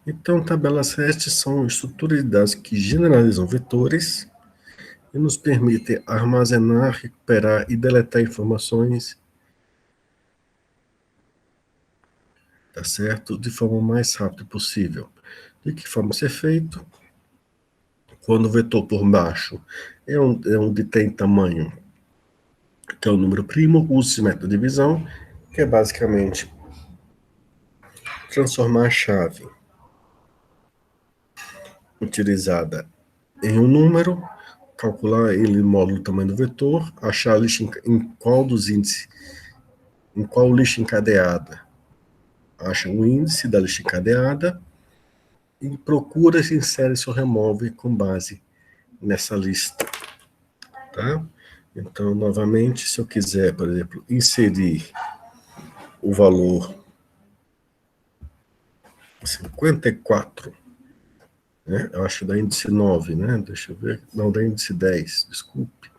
Então, tabelas REST são estruturas de dados que generalizam vetores e nos permitem armazenar, recuperar e deletar informações, tá certo? De forma mais rápida possível. De que forma isso é feito? Quando o vetor por baixo é um de tem tamanho, que é o número primo, usa esse método de divisão, que é basicamente transformar a chave utilizada em um número, calcular ele módulo do tamanho do vetor, achar a lista em qual dos índices, em qual lista encadeada acha o índice da lista encadeada e procura, se insere ou remove com base nessa lista, tá? Então, novamente, se eu quiser, por exemplo, inserir o valor 54, né? Eu acho da índice 9, né? Deixa eu ver. Não, da índice 10, desculpe.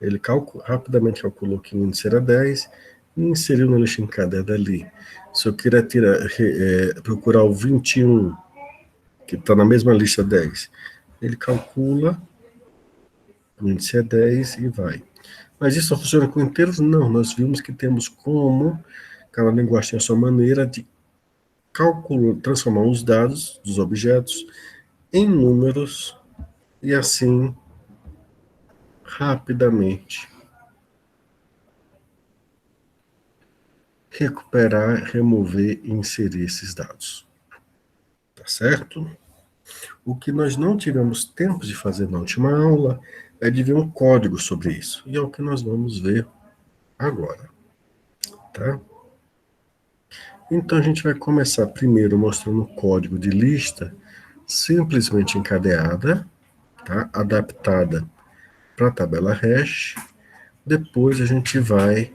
Ele rapidamente calculou que o índice era 10 e inseriu na lista encadeada ali. Se eu quiser procurar o 21, que está na mesma lista 10, ele calcula, o índice é 10 e vai. Mas isso só funciona com inteiros? Não, nós vimos que temos como cada linguagem tem a sua maneira de calcular, transformar os dados dos objetos em números e assim rapidamente recuperar, remover e inserir esses dados. Tá certo? O que nós não tivemos tempo de fazer na última aula é de ver um código sobre isso. E é o que nós vamos ver agora. Tá? Então a gente vai começar primeiro mostrando o código de lista simplesmente encadeada, tá? Adaptada para a tabela hash. Depois a gente vai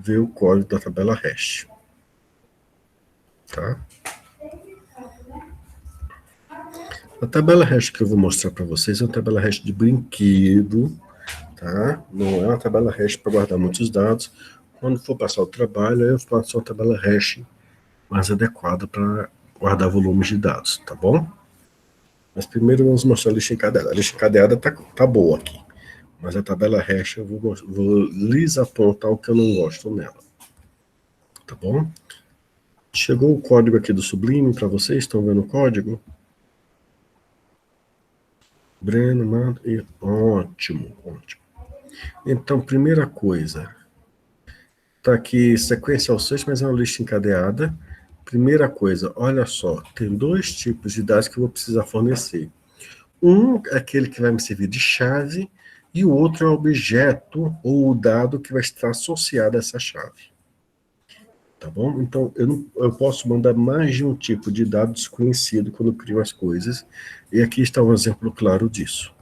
ver o código da tabela hash. Tá? A tabela hash que eu vou mostrar para vocês é uma tabela hash de brinquedo, tá? Não é uma tabela hash para guardar muitos dados. Quando for passar o trabalho, eu faço uma tabela hash mais adequada para guardar volumes de dados, tá bom? Mas primeiro vamos mostrar a lista encadeada. A lista encadeada tá boa aqui, mas a tabela hash eu vou lhes apontar o que eu não gosto nela, tá bom? Chegou o código aqui do Sublime para vocês, estão vendo o código? Breno, manda. Ótimo, ótimo. Então, primeira coisa, tá aqui sequencial search, mas é uma lista encadeada. Primeira coisa, olha só, tem dois tipos de dados que eu vou precisar fornecer. Um é aquele que vai me servir de chave, e o outro é o objeto ou o dado que vai estar associado a essa chave. Tá bom? Então, eu posso mandar mais de um tipo de dado desconhecido quando eu crio as coisas, e aqui está um exemplo claro disso.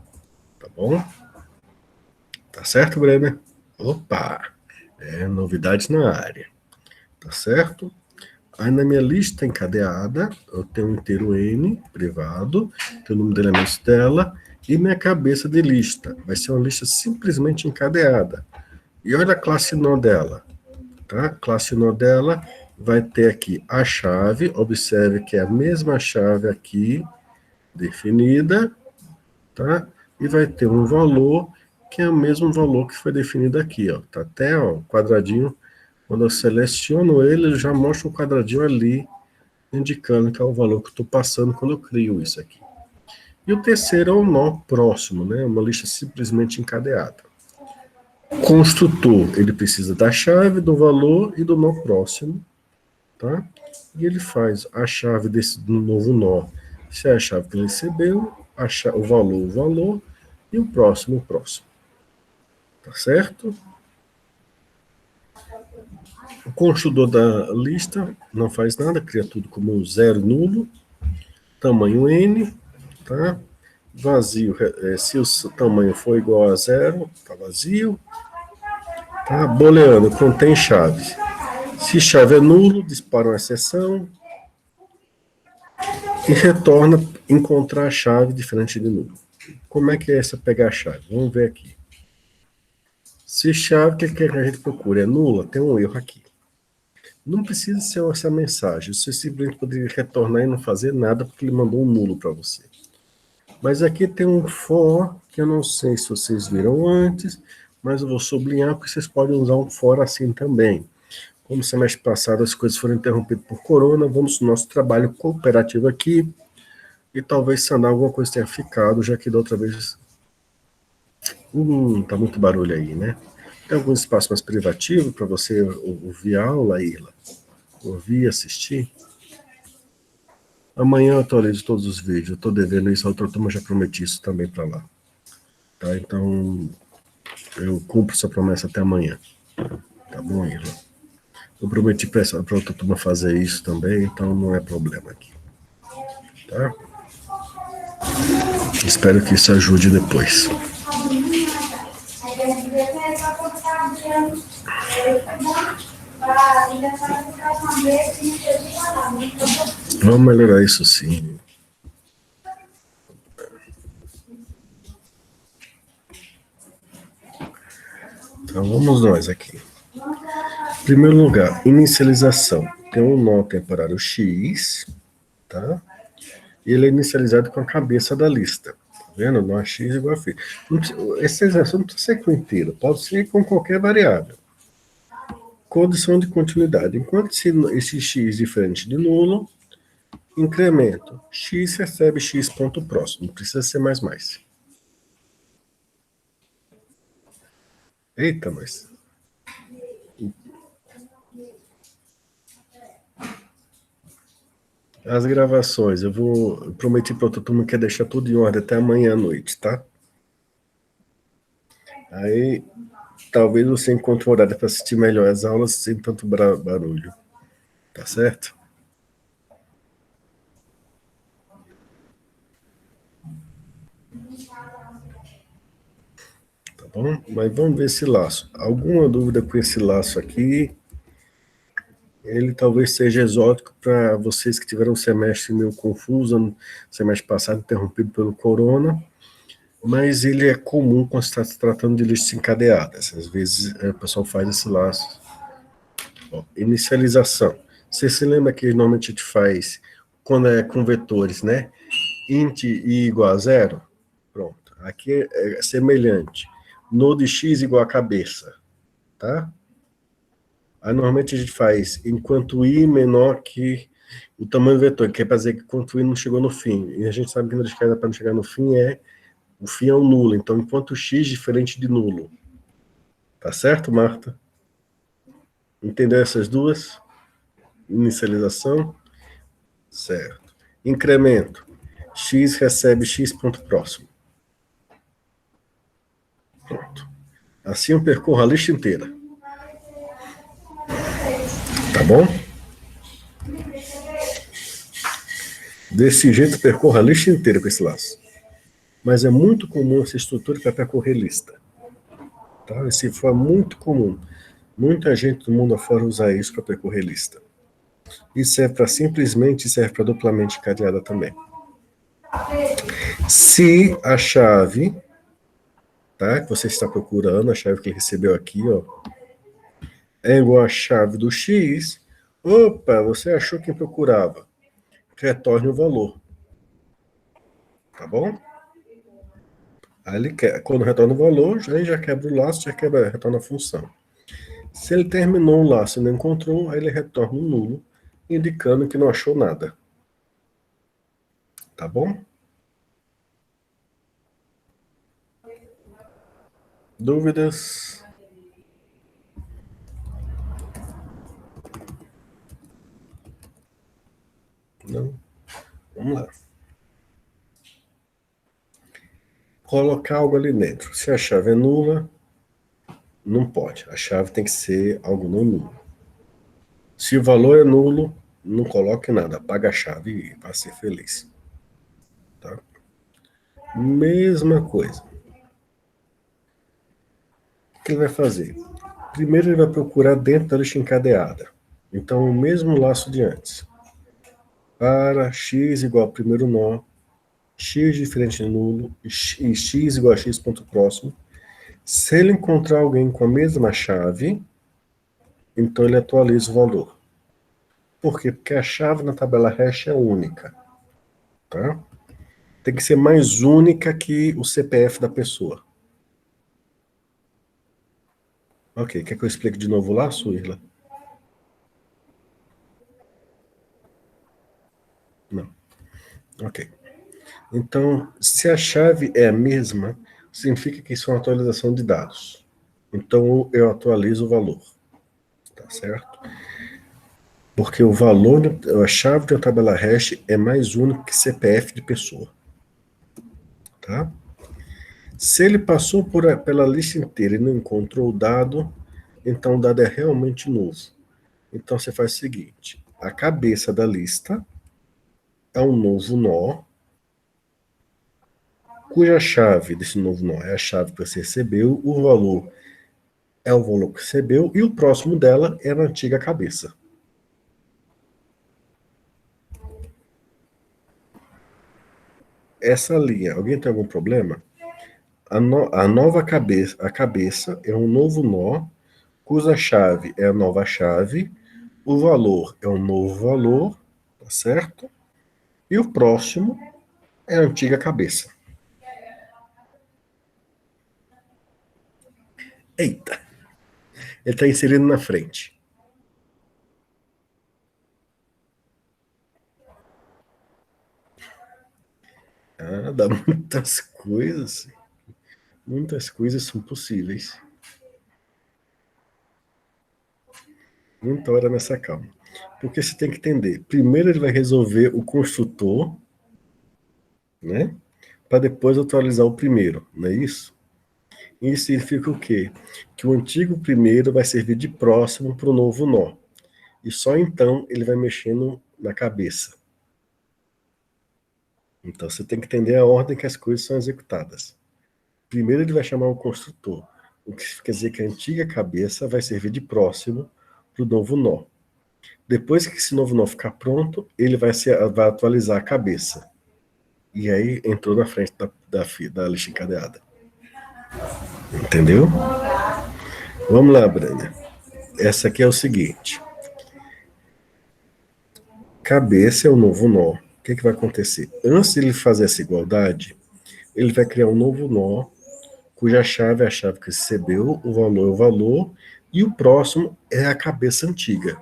Tá bom? Tá certo, Brenner? Opa! Novidades na área. Tá certo? Aí na minha lista encadeada, eu tenho um inteiro N privado, tenho o número de elementos dela, e minha cabeça de lista. Vai ser uma lista simplesmente encadeada. E olha a classe nó dela. Tá? Classe nó dela vai ter aqui a chave, observe que é a mesma chave aqui, definida, tá? E vai ter um valor, que é o mesmo valor que foi definido aqui, ó. Tá até, ó, quadradinho. Quando eu seleciono ele já mostra um quadradinho ali, indicando que é o valor que eu estou passando quando eu crio isso aqui. E o terceiro é o nó próximo, né? Uma lista simplesmente encadeada. O construtor, ele precisa da chave, do valor e do nó próximo, tá? E ele faz a chave desse novo nó, se é a chave que ele recebeu, o valor, e o próximo. Tá certo? O construtor da lista não faz nada, cria tudo como um zero nulo, tamanho n, tá? Vazio, se o tamanho for igual a zero, tá vazio. Tá? Booleano, contém chave. Se chave é nulo, dispara uma exceção e retorna encontrar a chave diferente de nulo. Como é que é essa pegar a chave? Vamos ver aqui. Se chave, o que a gente procura? É nula? Tem um erro aqui. Não precisa ser essa mensagem. Você simplesmente poderia retornar e não fazer nada porque ele mandou um nulo para você. Mas aqui tem um for, que eu não sei se vocês viram antes, mas eu vou sublinhar porque vocês podem usar um for assim também. Como semestre passado as coisas foram interrompidas por corona, vamos no nosso trabalho cooperativo aqui e talvez sanar alguma coisa tenha ficado, já que da outra vez tá muito barulho aí, né? Tem algum espaço mais privativo para você ouvir a aula, Irla? Ouvir, assistir? Amanhã eu atualizo todos os vídeos. Eu estou devendo isso, a outra turma já prometi isso também para lá. Tá? Então, eu cumpro essa promessa até amanhã. Tá bom, Irla? Eu prometi para outra turma fazer isso também, então não é problema aqui. Tá? Espero que isso ajude depois. Vamos melhorar isso sim. Então vamos nós aqui. Em primeiro lugar, inicialização. Tem um nó temporário X, tá? E ele é inicializado com a cabeça da lista. Tá vendo? Nó X igual a Φ. Essa exação não precisa ser com inteiro, pode ser com qualquer variável. Condição de continuidade. Enquanto esse X diferente de nulo, incremento. X recebe X ponto próximo. Não precisa ser mais. Eita, mas... As gravações, eu prometi para outra turma que ia deixar tudo em ordem até amanhã à noite, tá? Aí, talvez você encontre um horário para assistir melhor as aulas sem tanto barulho. Tá certo? Tá bom? Mas vamos ver esse laço. Alguma dúvida com esse laço aqui? Ele talvez seja exótico para vocês que tiveram um semestre meio confuso, semestre passado interrompido pelo corona, mas ele é comum quando está se tratando de listas encadeadas. Às vezes o pessoal faz esse laço. Ó, inicialização. Você se lembra que normalmente a gente faz quando é com vetores, né? Int i igual a 0? Pronto. Aqui é semelhante. Node x igual a cabeça, tá? Aí normalmente a gente faz enquanto i menor que o tamanho do vetor, que é para dizer que enquanto i não chegou no fim. E a gente sabe que na esquerda para não chegar no fim o fim é um nulo. Então, enquanto x diferente de nulo. Tá certo, Marta? Entendeu essas duas? Inicialização? Certo. Incremento. X recebe X ponto próximo. Pronto. Assim eu percorro a lista inteira. Tá bom? Desse jeito eu percorro a lista inteira com esse laço. Mas é muito comum essa estrutura para percorrer lista. Tá? Esse for muito comum. Muita gente do mundo afora usa isso para percorrer lista. Isso serve para simplesmente, serve para duplamente encadeada também. Se a chave, tá, que você está procurando, a chave que ele recebeu aqui, ó, é igual à chave do X, opa, você achou quem procurava. Retorne o valor. Tá bom? Aí ele quando retorna o valor, aí já quebra o laço, retorna a função. Se ele terminou o laço e não encontrou, aí ele retorna um nulo, indicando que não achou nada. Tá bom? Dúvidas? Não? Vamos lá. Colocar algo ali dentro. Se a chave é nula, não pode. A chave tem que ser algo não nulo. Se o valor é nulo, não coloque nada. Apaga a chave e vai ser feliz. Tá? Mesma coisa. O que ele vai fazer? Primeiro ele vai procurar dentro da lista encadeada. Então, o mesmo laço de antes. Para x igual ao primeiro nó, x diferente de nulo, e x igual a x ponto próximo. Se ele encontrar alguém com a mesma chave, então ele atualiza o valor. Por quê? Porque a chave na tabela hash é única, tá? Tem que ser mais única que o CPF da pessoa. Ok, quer que eu explique de novo lá, Suíla? Não. Ok. Então, se a chave é a mesma, significa que isso é uma atualização de dados. Então, eu atualizo o valor, tá certo? Porque o valor, a chave da tabela hash é mais única que CPF de pessoa, tá? Se ele passou pela lista inteira e não encontrou o dado, então o dado é realmente novo. Então, você faz o seguinte, a cabeça da lista é um novo nó, cuja chave desse novo nó é a chave que você recebeu, o valor é o valor que recebeu, e o próximo dela é a antiga cabeça. Essa linha, alguém tem algum problema? A nova cabeça, a cabeça é um novo nó, cuja chave é a nova chave, o valor é um novo valor, tá certo? E o próximo é a antiga cabeça. Eita, ele está inserindo na frente. Ah, dá muitas coisas. Muitas coisas são possíveis. Muita hora nessa calma. Porque você tem que entender. Primeiro ele vai resolver o construtor, né? Para depois atualizar o primeiro, não é isso? Isso significa o quê? Que o antigo primeiro vai servir de próximo para o novo nó. E só então ele vai mexendo na cabeça. Então você tem que entender a ordem que as coisas são executadas. Primeiro ele vai chamar o construtor, o que quer dizer que a antiga cabeça vai servir de próximo para o novo nó. Depois que esse novo nó ficar pronto, ele vai atualizar a cabeça. E aí entrou na frente da lista encadeada. Entendeu? Vamos lá, Brenda. Essa aqui é o seguinte. Cabeça é o novo nó. O que vai acontecer? Antes de ele fazer essa igualdade, ele vai criar um novo nó, cuja chave é a chave que recebeu, o valor é o valor, e o próximo é a cabeça antiga.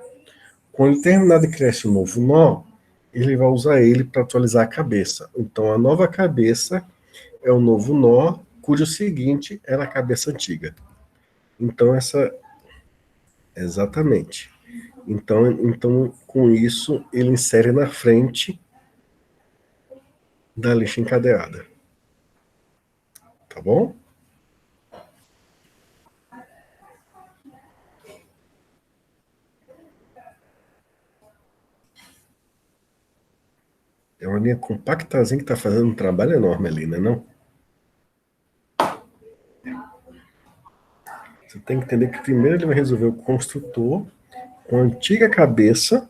Quando ele terminar de criar esse novo nó, ele vai usar ele para atualizar a cabeça. Então, a nova cabeça é o novo nó, cujo seguinte era a cabeça antiga. Então, exatamente. Então, com isso, ele insere na frente da lista encadeada. Tá bom? É uma linha compactazinha que está fazendo um trabalho enorme ali, né, não? Você tem que entender que primeiro ele vai resolver o construtor com a antiga cabeça,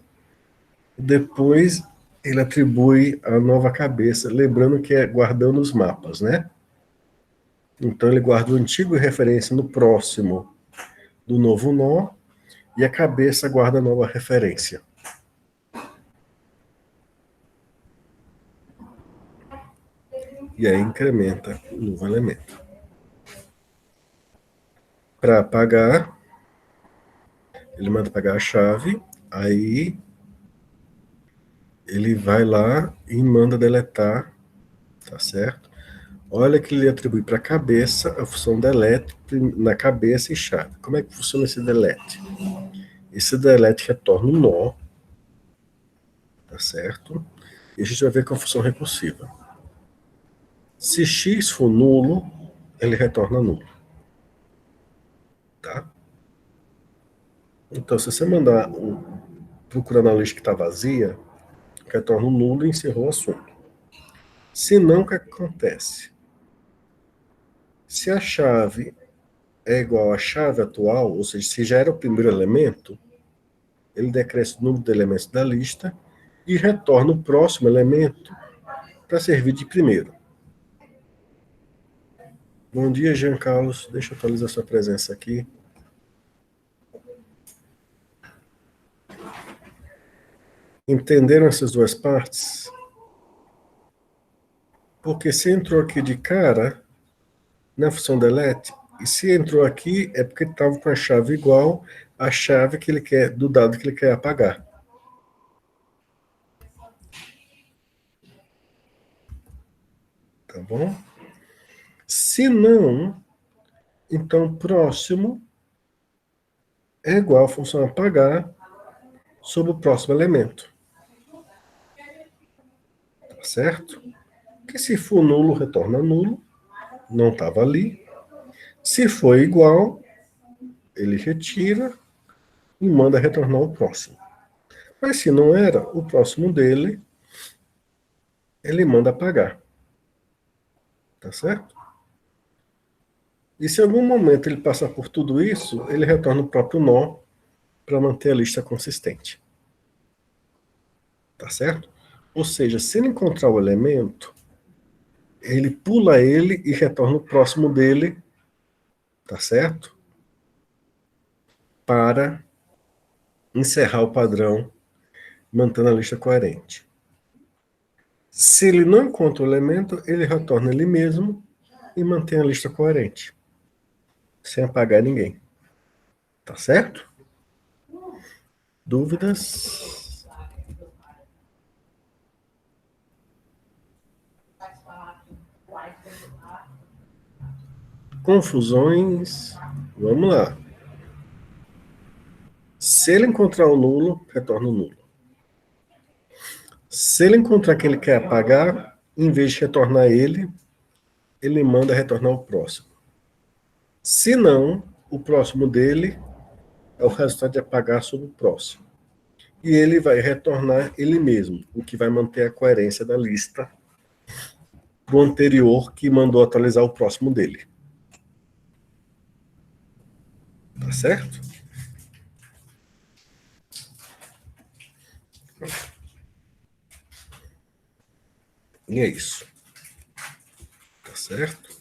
depois ele atribui a nova cabeça, lembrando que é guardando os mapas, né? Então ele guarda o antigo referência no próximo do novo nó e a cabeça guarda a nova referência. E aí incrementa o novo elemento. Para apagar, ele manda apagar a chave, aí ele vai lá e manda deletar, tá certo? Olha que ele atribui para a cabeça a função delete na cabeça e chave. Como é que funciona esse delete? Esse delete retorna um nó, tá certo? E a gente vai ver com a função recursiva. Se x for nulo, ele retorna nulo, tá? Então, se você mandar procurar na lista que está vazia, retorna um nulo e encerrou o assunto. Se não, o que acontece? Se a chave é igual à chave atual, ou seja, se já era o primeiro elemento, ele decresce o número de elementos da lista e retorna o próximo elemento para servir de primeiro. Bom dia, Jean Carlos. Deixa eu atualizar sua presença aqui. Entenderam essas duas partes? Porque se entrou aqui de cara, na função delete, e se entrou aqui, é porque estava com a chave igual à chave que ele quer, do dado que ele quer apagar. Tá bom? Se não, então próximo é igual à função apagar sobre o próximo elemento. Tá certo? Porque se for nulo, retorna nulo. Não estava ali. Se for igual, ele retira e manda retornar o próximo. Mas se não era, o próximo dele, ele manda apagar. Tá certo? E se em algum momento ele passar por tudo isso, ele retorna o próprio nó para manter a lista consistente. Tá certo? Ou seja, se ele encontrar o elemento, ele pula ele e retorna o próximo dele, tá certo? Para encerrar o padrão, mantendo a lista coerente. Se ele não encontra o elemento, ele retorna ele mesmo e mantém a lista coerente, sem apagar ninguém. Tá certo? Dúvidas? Confusões? Vamos lá. Se ele encontrar o nulo, retorna o nulo. Se ele encontrar quem ele quer apagar, em vez de retornar ele manda retornar o próximo. Se não, o próximo dele é o resultado de apagar sobre o próximo. E ele vai retornar ele mesmo, o que vai manter a coerência da lista do anterior que mandou atualizar o próximo dele. Tá certo? E é isso. Tá certo?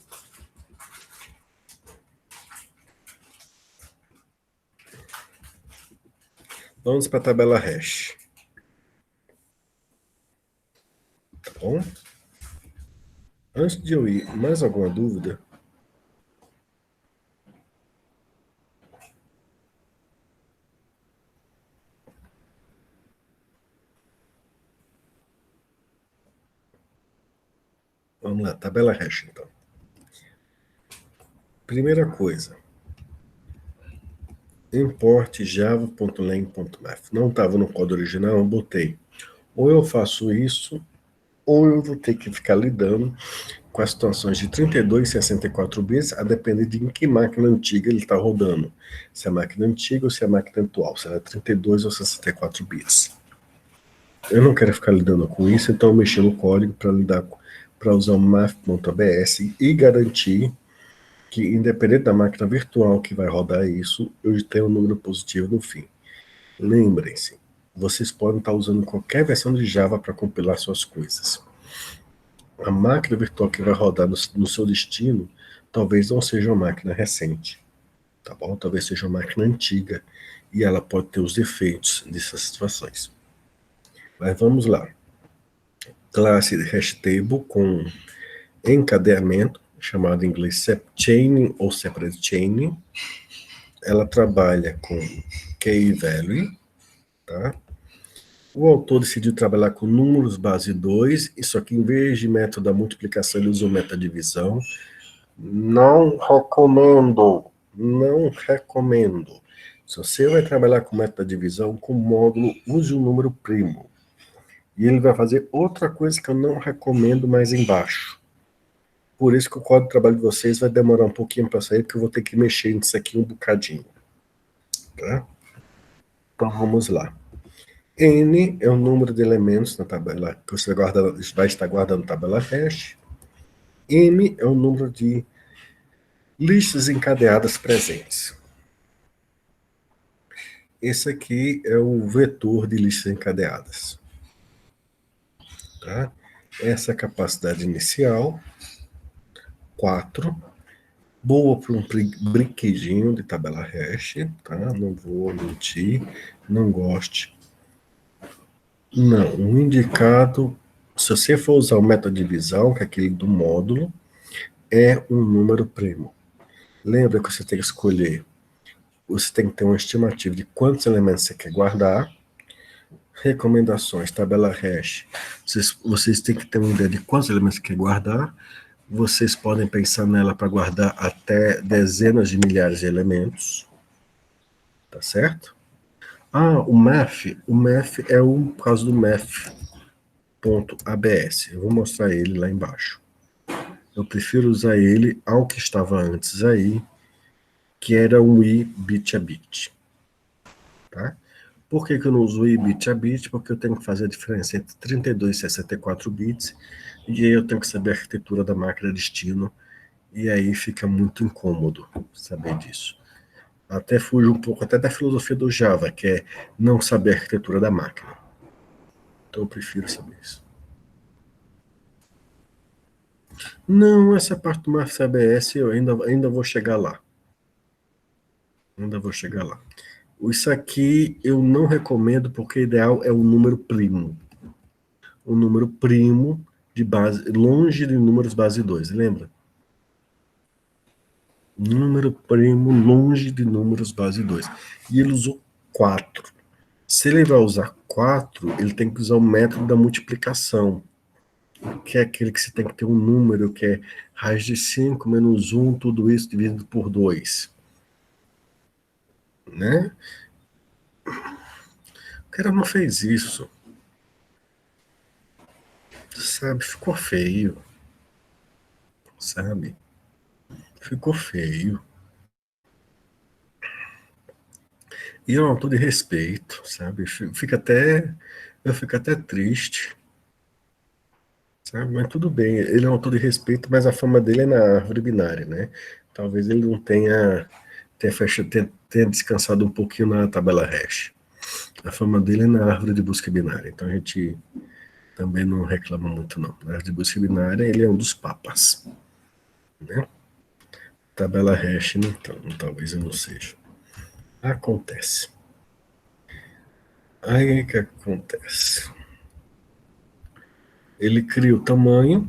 Vamos para a tabela hash. Tá bom? Antes de eu ir, mais alguma dúvida? Vamos lá, tabela hash, então. Primeira coisa, import java.len.math. Não estava no código original, eu botei. Ou eu faço isso, ou eu vou ter que ficar lidando com as situações de 32 e 64 bits, a depender de em que máquina antiga ele está rodando. Se é máquina antiga ou se é máquina atual, se é 32 ou 64 bits. Eu não quero ficar lidando com isso, então eu mexi no código para usar o math.abs e garantir que, independente da máquina virtual que vai rodar isso, eu tenho um número positivo no fim. Lembrem-se, vocês podem estar usando qualquer versão de Java para compilar suas coisas. A máquina virtual que vai rodar no seu destino talvez não seja uma máquina recente, tá bom? Talvez seja uma máquina antiga e ela pode ter os defeitos dessas situações. Mas vamos lá. Classe de hashtable com encadeamento, chamado em inglês sepchaining ou separate chaining. Ela trabalha com key value, tá? O autor decidiu trabalhar com números base 2, só que em vez de método da multiplicação, ele usou método de divisão. Não recomendo. Não recomendo. Se você vai trabalhar com método de divisão, com módulo, use o número primo. E ele vai fazer outra coisa que eu não recomendo mais embaixo. Por isso que o código de trabalho de vocês vai demorar um pouquinho para sair, porque eu vou ter que mexer nisso aqui um bocadinho. Tá? Então vamos lá. N é o número de elementos na tabela que você vai estar guardando na tabela hash. M é o número de listas encadeadas presentes. Esse aqui é o vetor de listas encadeadas. Tá? Essa é a capacidade inicial, 4. Boa para um brinquedinho de tabela hash, tá? Não vou mentir, não goste Não, o indicado, se você for usar o método de divisão, que é aquele do módulo, é um número primo. Lembra que você tem que escolher, você tem que ter uma estimativa de quantos elementos você quer guardar. Recomendações, tabela hash. Vocês têm que ter uma ideia de quantos elementos você quer guardar. Vocês podem pensar nela para guardar até dezenas de milhares de elementos. Tá certo? Ah, o math é o caso do math.abs. Eu vou mostrar ele lá embaixo. Eu prefiro usar ele ao que estava antes aí, que era o i bit a bit. Tá? Por que eu não uso o i bit a bit? Porque eu tenho que fazer a diferença entre 32 e 64 bits, e aí eu tenho que saber a arquitetura da máquina destino, e aí fica muito incômodo saber disso. Até fujo um pouco até da filosofia do Java, que é não saber a arquitetura da máquina. Então eu prefiro saber isso. Não, essa parte do MathCBS eu ainda vou chegar lá. Ainda vou chegar lá. Isso aqui eu não recomendo porque o ideal é o número primo. O número primo de base, longe de números base 2, lembra? Número primo longe de números base 2. E ele usou 4. Se ele vai usar 4, ele tem que usar o método da multiplicação, que é aquele que você tem que ter um número, que é raiz de 5 menos 1, tudo isso dividido por 2. Né? O cara não fez isso. Sabe? Ficou feio. Sabe? Ficou feio. E é um autor de respeito, sabe? Eu fico até triste, sabe? Mas tudo bem, ele é um autor de respeito, mas a fama dele é na árvore binária, né? Talvez ele não tenha descansado um pouquinho na tabela hash. A fama dele é na árvore de busca binária, então a gente também não reclama muito, não. Na árvore de busca binária, ele é um dos papas, né? Tabela hash, então, talvez eu não seja. Acontece. Aí o que acontece? Ele cria o tamanho,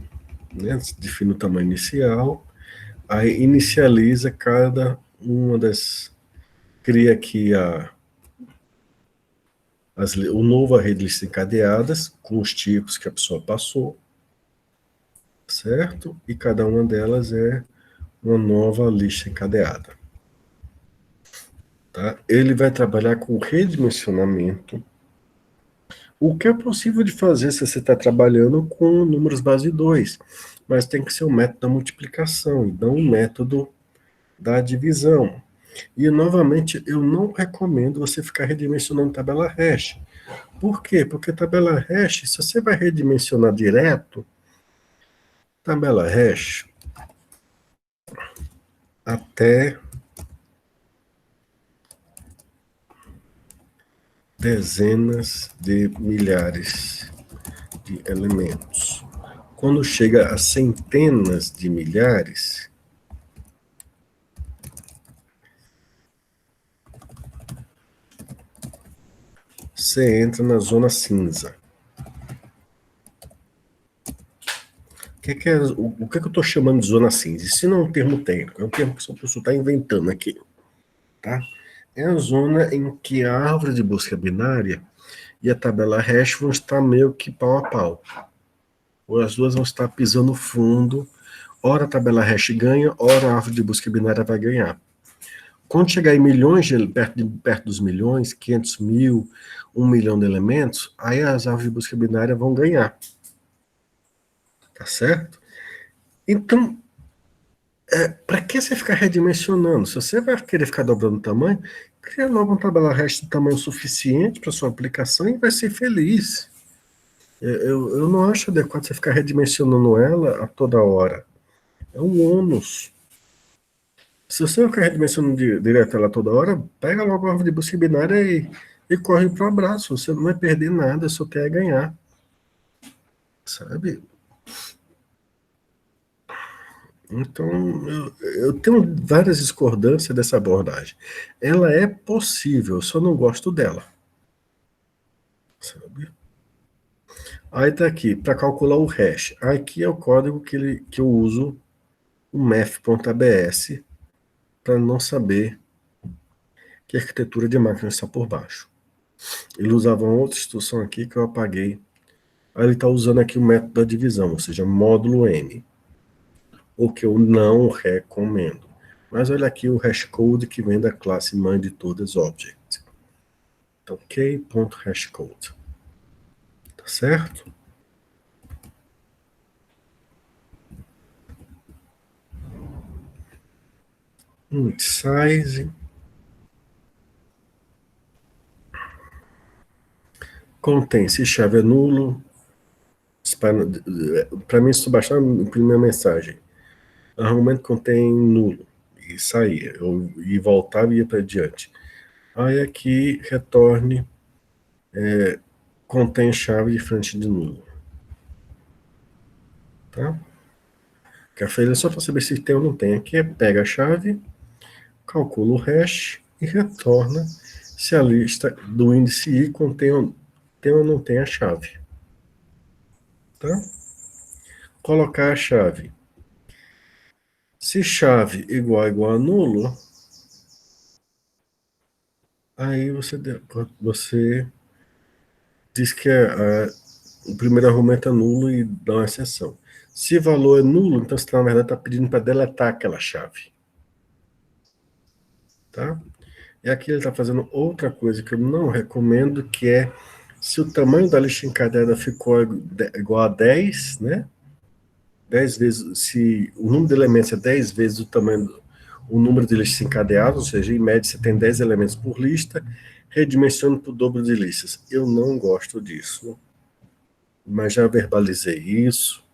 né, define o tamanho inicial, aí inicializa cada uma das. Cria aqui o novo rede de listas encadeadas, com os tipos que a pessoa passou, certo? E cada uma delas é uma nova lista encadeada. Tá? Ele vai trabalhar com redimensionamento, o que é possível de fazer se você está trabalhando com números base 2, mas tem que ser o método da multiplicação, e não o método da divisão. E, novamente, eu não recomendo você ficar redimensionando tabela hash. Por quê? Porque tabela hash, se você vai redimensionar direto, tabela hash até dezenas de milhares de elementos. Quando chega a centenas de milhares, você entra na zona cinza. O que eu estou chamando de zona cinza? Isso não é um termo técnico, é um termo que a pessoa está inventando aqui. Tá? É a zona em que a árvore de busca binária e a tabela hash vão estar meio que pau a pau. Ou as duas vão estar pisando fundo. Ora a tabela hash ganha, ora a árvore de busca binária vai ganhar. Quando chegar em milhões, perto dos milhões, 500 mil, 1 milhão de elementos, aí as árvores de busca binária vão ganhar. Tá certo? Então, para que você ficar redimensionando? Se você vai querer ficar dobrando o tamanho, cria logo uma tabela hash de tamanho suficiente para sua aplicação e vai ser feliz. Eu não acho adequado você ficar redimensionando ela a toda hora. É um ônus. Se você não quer redimensionando direto ela toda hora, pega logo a árvore de busca binária e corre para o abraço. Você não vai perder nada, só quer ganhar. Sabe? Então, eu tenho várias discordâncias dessa abordagem. Ela é possível, eu só não gosto dela. Sabe? Aí tá aqui, para calcular o hash. Aqui é o código que eu uso, o math.abs, para não saber que arquitetura de máquina está por baixo. Ele usava uma outra instrução aqui que eu apaguei. Aí ele está usando aqui o método da divisão, ou seja, módulo n, o que eu não recomendo. Mas olha aqui o hashcode que vem da classe mãe de todas object. Então, k.hashcode. Tá certo? Size. Contém, se chave é nulo. Para mim, se tu baixar, imprimir a mensagem. Argumento contém nulo. E saía. E voltava e ia para diante. Aí aqui, retorne, contém chave diferente de nulo. Tá? Que a feira é só para saber se tem ou não tem. Aqui é pega a chave, calcula o hash e retorna se a lista do índice i tem ou não tem a chave. Tá? Colocar a chave. Se chave igual a nulo, aí você diz que o primeiro argumento é nulo e dá uma exceção. Se valor é nulo, então você na verdade está pedindo para deletar aquela chave. Tá? E aqui ele está fazendo outra coisa que eu não recomendo, que é se o tamanho da lista encadeada ficou igual a 10, né? 10 vezes, se o número de elementos é 10 vezes o número de listas encadeadas, ou seja, em média você tem 10 elementos por lista, redimensiona para o dobro de listas. Eu não gosto disso, mas já verbalizei isso,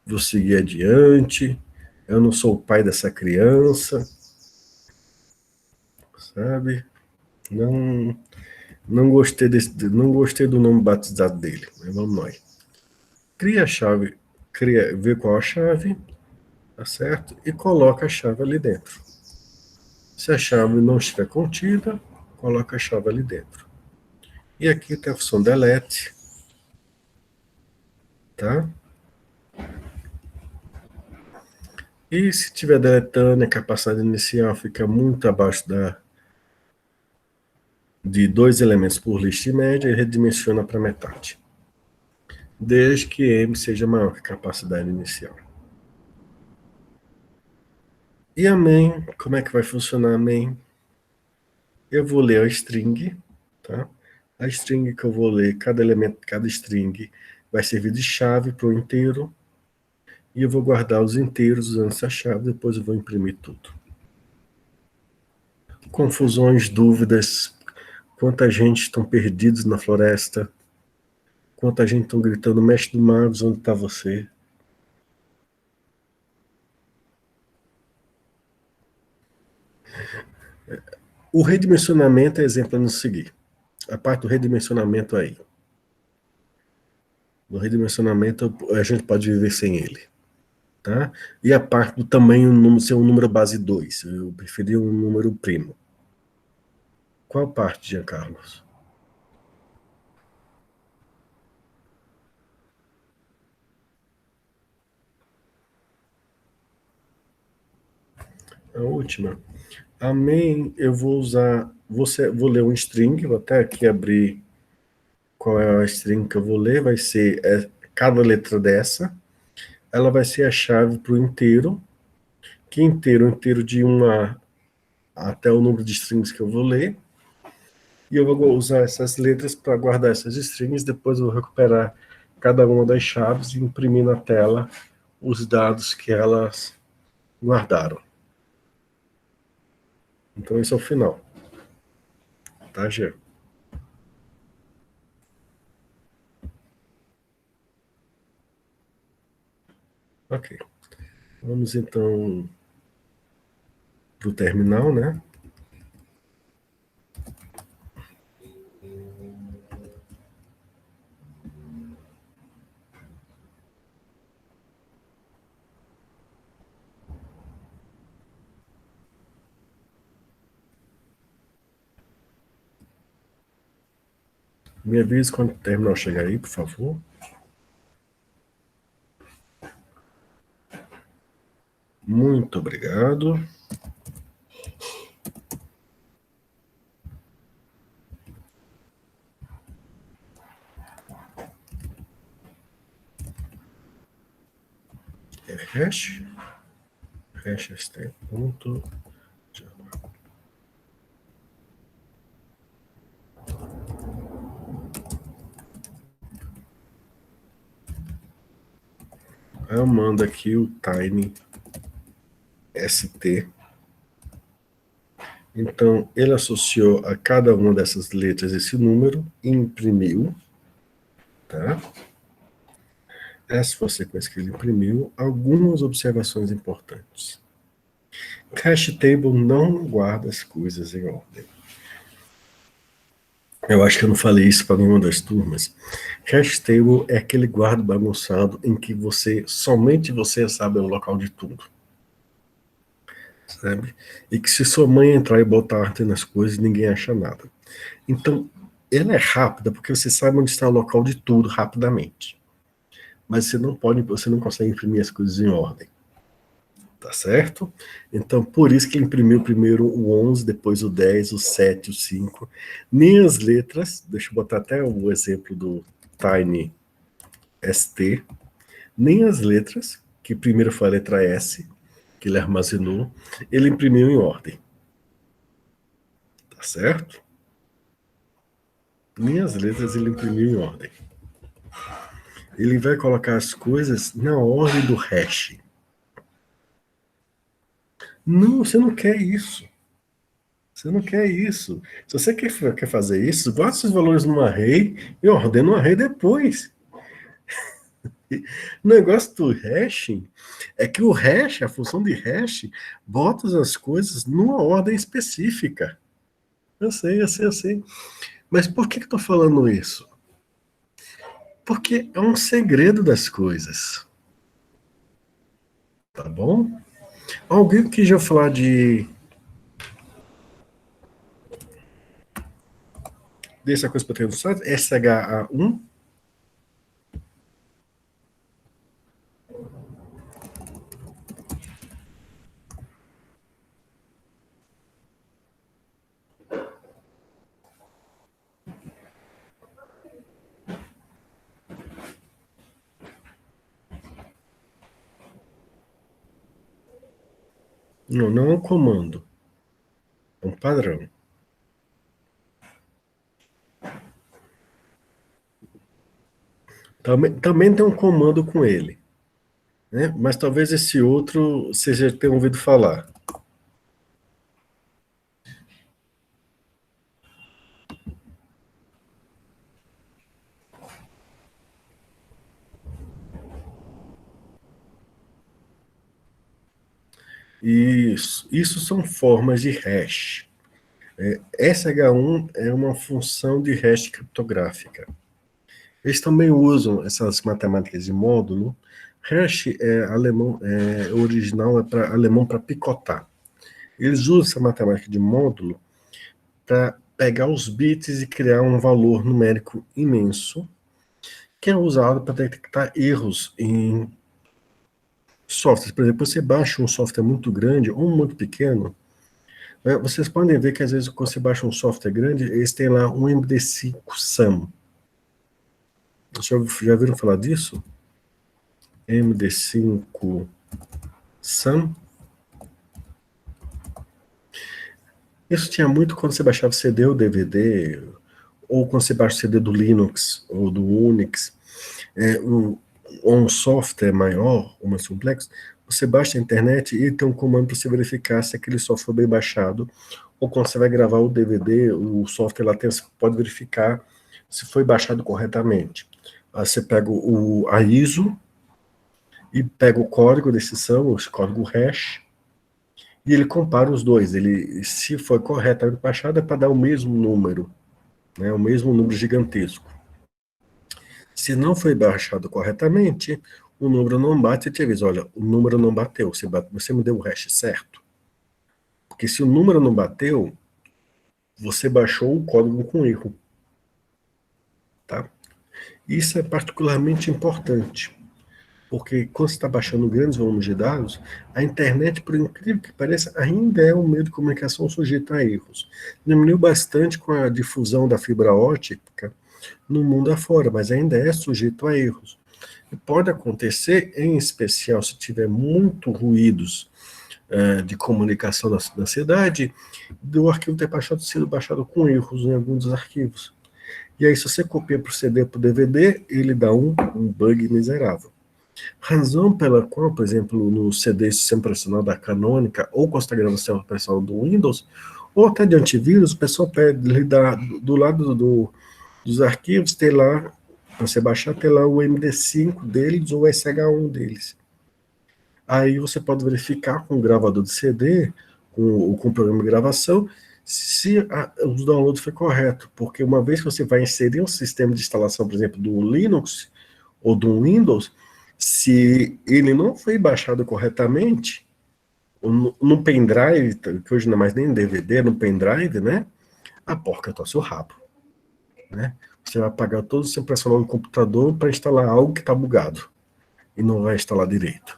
vou seguir adiante, eu não sou o pai dessa criança, sabe? Não, não gostei do nome batizado dele, mas vamos nós. Cria a chave, vê qual a chave, tá certo? E coloca a chave ali dentro. Se a chave não estiver contida, coloca a chave ali dentro. E aqui tem a função delete, tá? E se estiver deletando, a capacidade inicial fica muito abaixo de 2 elementos por lista em média e redimensiona para metade. Desde que M seja maior que a capacidade inicial. E a main, como é que vai funcionar a main? Eu vou ler a string, tá? A string que eu vou ler, cada elemento, cada string vai servir de chave para o inteiro. E eu vou guardar os inteiros usando essa chave, depois eu vou imprimir tudo. Confusões, dúvidas, quanta gente estão perdidos na floresta, quanta gente estão gritando, mestre do Magos, onde está você? O redimensionamento é exemplo a nos seguir. A parte do redimensionamento aí. No redimensionamento a gente pode viver sem ele. Tá? E a parte do tamanho ser um número base 2. Eu preferia um número primo. Qual parte, Jean Carlos? A última. A main eu vou usar. Vou ler um string, vou até aqui abrir qual é a string que eu vou ler. Vai ser cada letra dessa. Ela vai ser a chave para o inteiro. Que inteiro? Inteiro de 1 até o número de strings que eu vou ler. E eu vou usar essas letras para guardar essas strings. Depois eu vou recuperar cada uma das chaves e imprimir na tela os dados que elas guardaram. Então esse é o final. Tá, Gê? Ok. Vamos então para o terminal, né? Me avise quando o terminal chegar aí, por favor. Muito obrigado. Hash st ponto Java. Eu mando aqui o tiny st. Então, ele associou a cada uma dessas letras esse número, imprimiu, tá? Essa foi a sequência que ele imprimiu. Algumas observações importantes. Cache table não guarda as coisas em ordem. Eu acho que eu não falei isso para nenhuma das turmas. Cache table é aquele guarda bagunçado em que somente você sabe o local de tudo. Sabe? E que se sua mãe entrar e botar arte nas coisas, ninguém acha nada. Então, ela é rápida porque você sabe onde está o local de tudo rapidamente. Mas você não consegue imprimir as coisas em ordem. Tá certo? Então, por isso que ele imprimiu primeiro o 11, depois o 10, o 7, o 5. Nem as letras, deixa eu botar até o exemplo do Tiny ST, nem as letras, que primeiro foi a letra S, que ele armazenou, ele imprimiu em ordem. Tá certo? Nem as letras ele imprimiu em ordem. Ele vai colocar as coisas na ordem do hash. Não, você não quer isso. Você não quer isso. Se você quer fazer isso, bota esses valores num array e ordena o array depois. O negócio do hashing é que o hash, a função de hash, bota as coisas numa ordem específica. Eu sei. Mas por que eu estou falando isso? Porque é um segredo das coisas. Tá bom? Alguém que já falar de dessa coisa para ter no site? SHA1? Não, não é um comando. É um padrão. Também tem um comando com ele, né? Mas talvez esse outro você já tenha ouvido falar. Isso são formas de hash. SH1 é uma função de hash criptográfica. Eles também usam essas matemáticas de módulo. Hash é alemão, original é para alemão para picotar. Eles usam essa matemática de módulo para pegar os bits e criar um valor numérico imenso, que é usado para detectar erros em softwares. Por exemplo, você baixa um software muito grande ou muito pequeno, né, vocês podem ver que às vezes quando você baixa um software grande, eles têm lá um MD5 SAM. Já viram falar disso? MD5 SAM? Isso tinha muito quando você baixava CD ou DVD, ou quando você baixa o CD do Linux ou do Unix, ou um software maior, ou mais complexo, você baixa a internet e tem um comando para você verificar se aquele software foi bem baixado, ou quando você vai gravar o DVD, o software lá tem, você pode verificar se foi baixado corretamente. Aí você pega a ISO e pega o código desse SAM, o código hash, e ele compara os dois. Ele, se foi corretamente baixado, é para dar o mesmo número, né, o mesmo número gigantesco. Se não foi baixado corretamente, o número não bate e te avisa, olha, o número não bateu, você me deu o hash certo. Porque se o número não bateu, você baixou o código com erro. Tá? Isso é particularmente importante. Porque quando você está baixando grandes volumes de dados, a internet, por incrível que pareça, ainda é um meio de comunicação sujeito a erros. Diminuiu bastante com a difusão da fibra ótica no mundo afora, mas ainda é sujeito a erros. E pode acontecer, em especial se tiver muito ruídos de comunicação na cidade, do arquivo ter sido baixado com erros em alguns dos arquivos. E aí, se você copia para o CD para o DVD, ele dá um bug miserável. Razão pela qual, por exemplo, no CD sistema operacional da Canônica, ou com a sistema operacional do Windows, ou até de antivírus, o pessoal pede lhe dar do lado dos arquivos, ter lá, para você baixar, ter lá o MD5 deles ou o SH1 deles. Aí você pode verificar com o gravador de CD, com o programa de gravação, se o download foi correto, porque uma vez que você vai inserir um sistema de instalação, por exemplo, do Linux ou do Windows, se ele não foi baixado corretamente, no pendrive, que hoje não é mais nem DVD, no pendrive, né? A porca torce o rabo, né? Você vai apagar todo o seu personal no computador para instalar algo que está bugado e não vai instalar direito.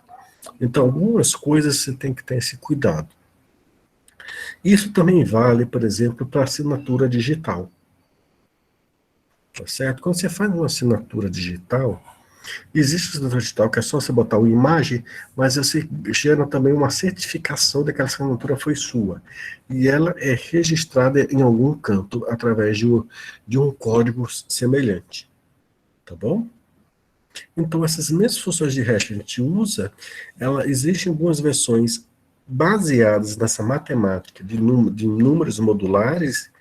Então, algumas coisas você tem que ter esse cuidado. Isso também vale, por exemplo, para assinatura digital. Tá certo? Quando você faz uma assinatura digital, existe assinatura digital que é só você botar uma imagem, mas você gera também uma certificação de que a assinatura foi sua. E ela é registrada em algum canto através de um código semelhante. Tá bom? Então, essas mesmas funções de hash que a gente usa, existem algumas versões baseadas nessa matemática de números modulares,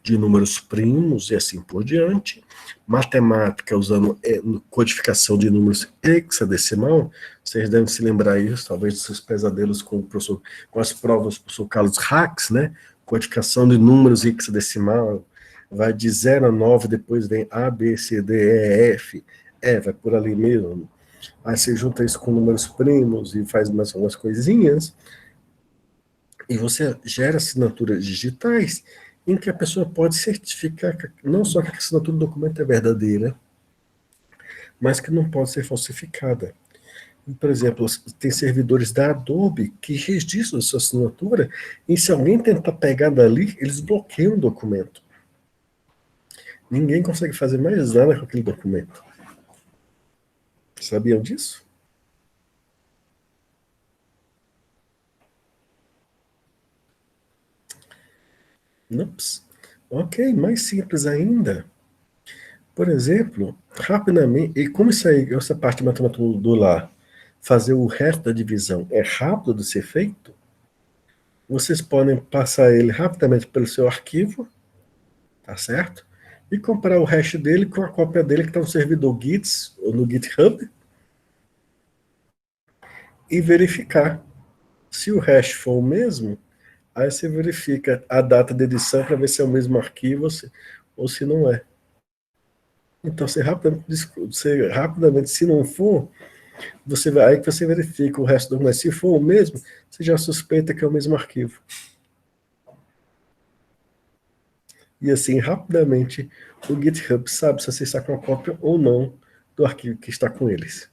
de números primos e assim por diante, matemática usando codificação de números hexadecimal. Vocês devem se lembrar isso, talvez dos seus pesadelos com as provas do professor Carlos Rax, né? Codificação de números hexadecimal, vai de 0 a 9, depois vem A, B, C, D, E, F, vai por ali mesmo. Aí você junta isso com números primos e faz mais algumas coisinhas, e você gera assinaturas digitais em que a pessoa pode certificar não só que a assinatura do documento é verdadeira, mas que não pode ser falsificada. Por exemplo, tem servidores da Adobe que registram a sua assinatura, e se alguém tentar pegar dali, eles bloqueiam o documento. Ninguém consegue fazer mais nada com aquele documento. Sabiam disso? Ups. Ok, mais simples ainda. Por exemplo, rapidamente, e como isso aí, essa parte de matemática modular, fazer o resto da divisão é rápido de ser feito, vocês podem passar ele rapidamente pelo seu arquivo, tá certo? E comparar o hash dele com a cópia dele que está no servidor Git ou no GitHub e verificar. Se o hash for o mesmo, aí você verifica a data de edição para ver se é o mesmo arquivo ou se não é. Então, você rapidamente, se não for, aí que você verifica o resto do documento. Se for o mesmo, você já suspeita que é o mesmo arquivo. E assim, rapidamente, o GitHub sabe se você está com a cópia ou não do arquivo que está com eles.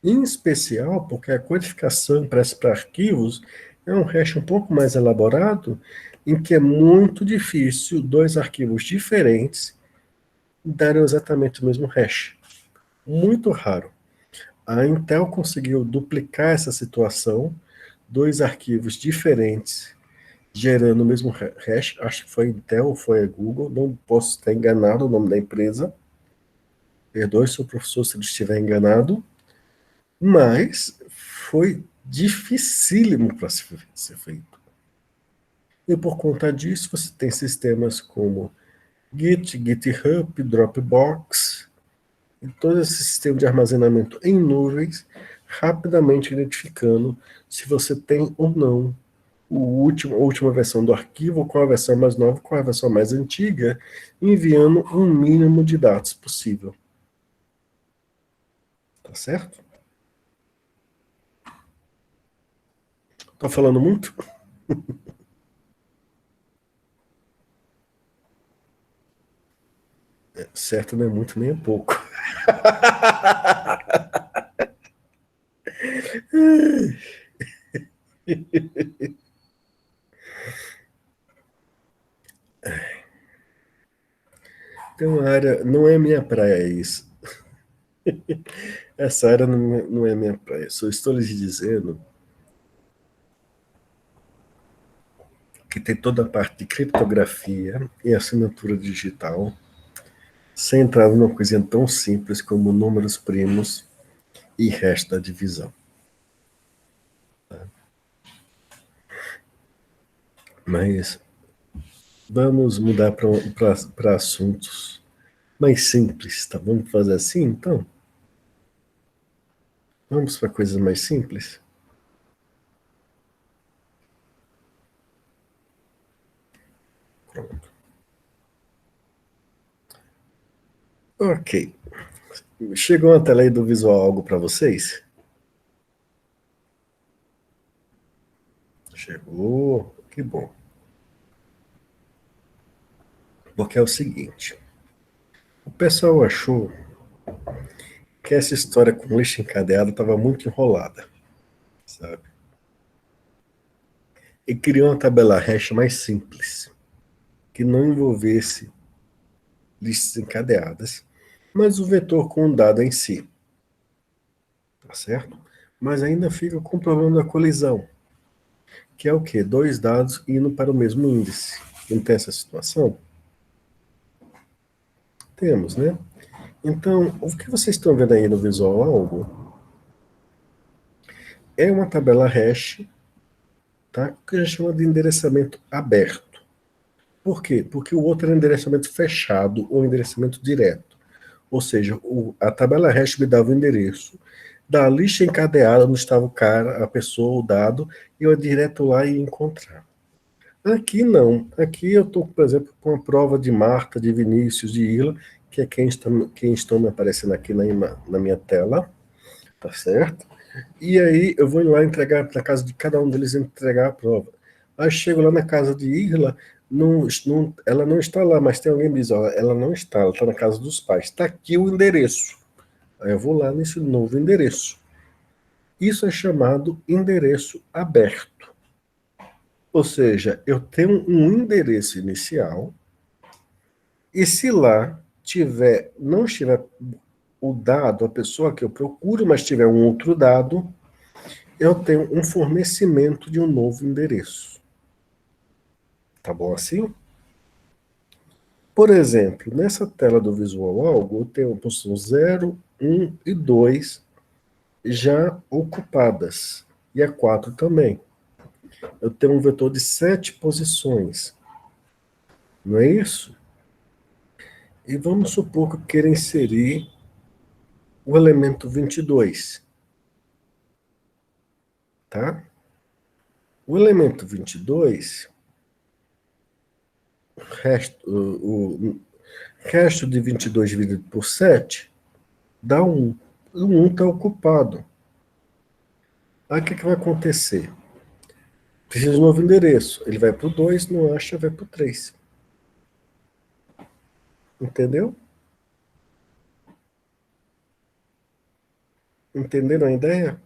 Em especial, porque a codificação para arquivos é um hash um pouco mais elaborado, em que é muito difícil dois arquivos diferentes darem exatamente o mesmo hash. Muito raro. A Intel conseguiu duplicar essa situação, dois arquivos diferentes, gerando o mesmo hash, acho que foi a Intel ou foi a Google, não posso estar enganado o nome da empresa, perdoe se o professor se ele estiver enganado, mas foi dificílimo para ser feito. E por conta disso, você tem sistemas como Git, GitHub, Dropbox, e todo esse sistema de armazenamento em nuvens, rapidamente identificando se você tem ou não a última versão do arquivo, qual a versão mais nova, qual a versão mais antiga, enviando um mínimo de dados possível. Tá certo? Tô falando muito? Certo não é muito nem é pouco. Tem uma área, não é minha praia isso. Essa área não é minha praia. Só estou lhes dizendo que tem toda a parte de criptografia e assinatura digital, sem entrar numa coisinha tão simples como números primos e resto da divisão. Mas vamos mudar para assuntos mais simples, tá? Vamos fazer assim, então? Vamos para coisas mais simples? Pronto. Ok. Chegou uma tela aí do visual algo para vocês? Chegou. Que bom. Porque é o seguinte: o pessoal achou que essa história com lixa encadeada estava muito enrolada, sabe? E criou uma tabela hash mais simples, que não envolvesse listas encadeadas, mas o vetor com o dado em si, tá certo? Mas ainda fica com o problema da colisão, que é o quê? Dois dados indo para o mesmo índice. Não tem essa situação? Temos, né? Então, o que vocês estão vendo aí no visual algo é uma tabela hash, tá? Que a gente chama de endereçamento aberto. Por quê? Porque o outro é endereçamento fechado ou endereçamento direto. Ou seja, a tabela hash me dava o endereço da lista encadeada onde estava o cara, a pessoa, o dado, e eu ia direto lá e ia encontrar. Aqui não. Aqui eu estou, por exemplo, com a prova de Marta, de Vinícius, de Ila, que é quem estão me aparecendo aqui na minha tela, tá certo? E aí eu vou lá entregar para casa de cada um deles entregar a prova. Aí chego lá na casa de Irla, ela não está lá, mas tem alguém que diz, ó, ela não está, ela está na casa dos pais. Está aqui o endereço. Aí eu vou lá nesse novo endereço. Isso é chamado endereço aberto. Ou seja, eu tenho um endereço inicial e se lá não estiver o dado, a pessoa que eu procuro, mas tiver um outro dado, eu tenho um fornecimento de um novo endereço. Tá bom assim? Por exemplo, nessa tela do Visual Algo, eu tenho a posição 0, 1 e 2 já ocupadas. E a 4 também. Eu tenho um vetor de 7 posições. Não é isso? E vamos supor que eu queira inserir o elemento 22, tá? O elemento 22, o resto de 22 dividido por 7 dá 1. O 1 está ocupado. Aí o que, que vai acontecer? Precisa de um novo endereço. Ele vai para o 2, não acha, vai para o 3. Entendeu? Entenderam a ideia?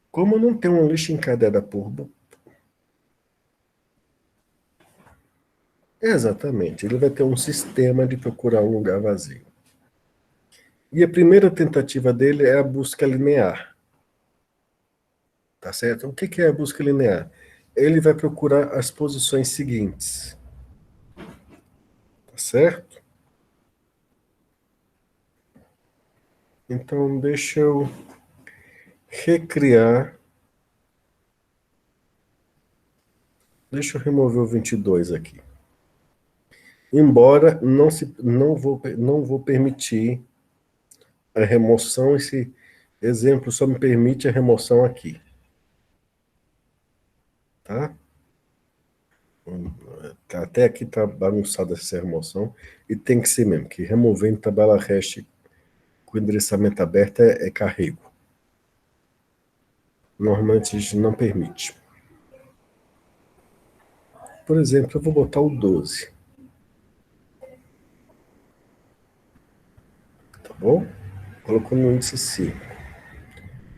Como não tem uma lista encadeada por... Exatamente, ele vai ter um sistema de procurar um lugar vazio. E a primeira tentativa dele é a busca linear. Tá certo? O que que é a busca linear? Ele vai procurar as posições seguintes. Tá certo? Então, deixa eu recriar. Deixa eu remover o 22 aqui. Embora não vou permitir a remoção, esse exemplo só me permite a remoção aqui, tá? Até aqui tá bagunçada essa remoção e tem que ser mesmo, que removendo tabela hash com endereçamento aberto é carrego. Normalmente a gente não permite. Por exemplo, eu vou botar o 12, tá bom? Colocou no índice 5.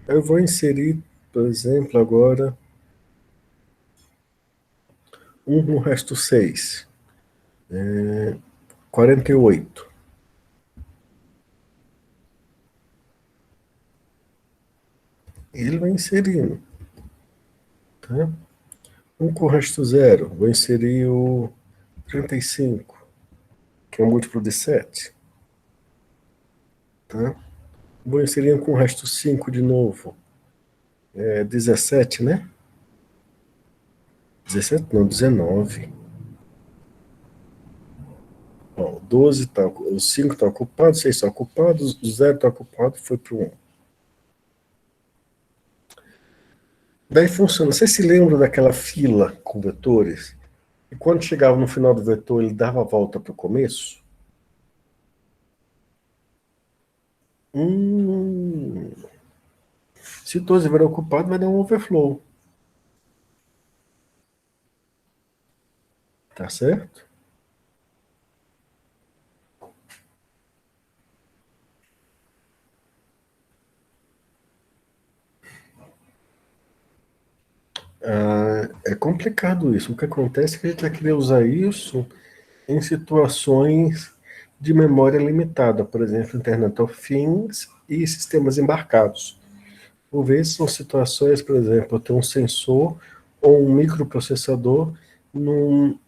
Eu vou inserir, por exemplo, agora um no resto 6. 48. Ele vai inserindo. Tá? Um com o resto 0. Vou inserir o 35, que é um múltiplo de 7. Tá? Vou inserir um com o resto 5 de novo. 17, né? 17 não, 19. Ó, 12 tá, o 5 está ocupado, 6 está ocupado, o 0 está ocupado, foi para o 1. Daí funciona. Você se lembra daquela fila com vetores? E quando chegava no final do vetor, ele dava a volta para o começo? Hum, se todos estiverem ocupados, vai dar um overflow. Tá certo? É complicado isso. O que acontece é que a gente vai querer usar isso em situações de memória limitada, por exemplo, Internet of Things e sistemas embarcados. Por vezes são situações, por exemplo, eu tenho um sensor ou um microprocessador numa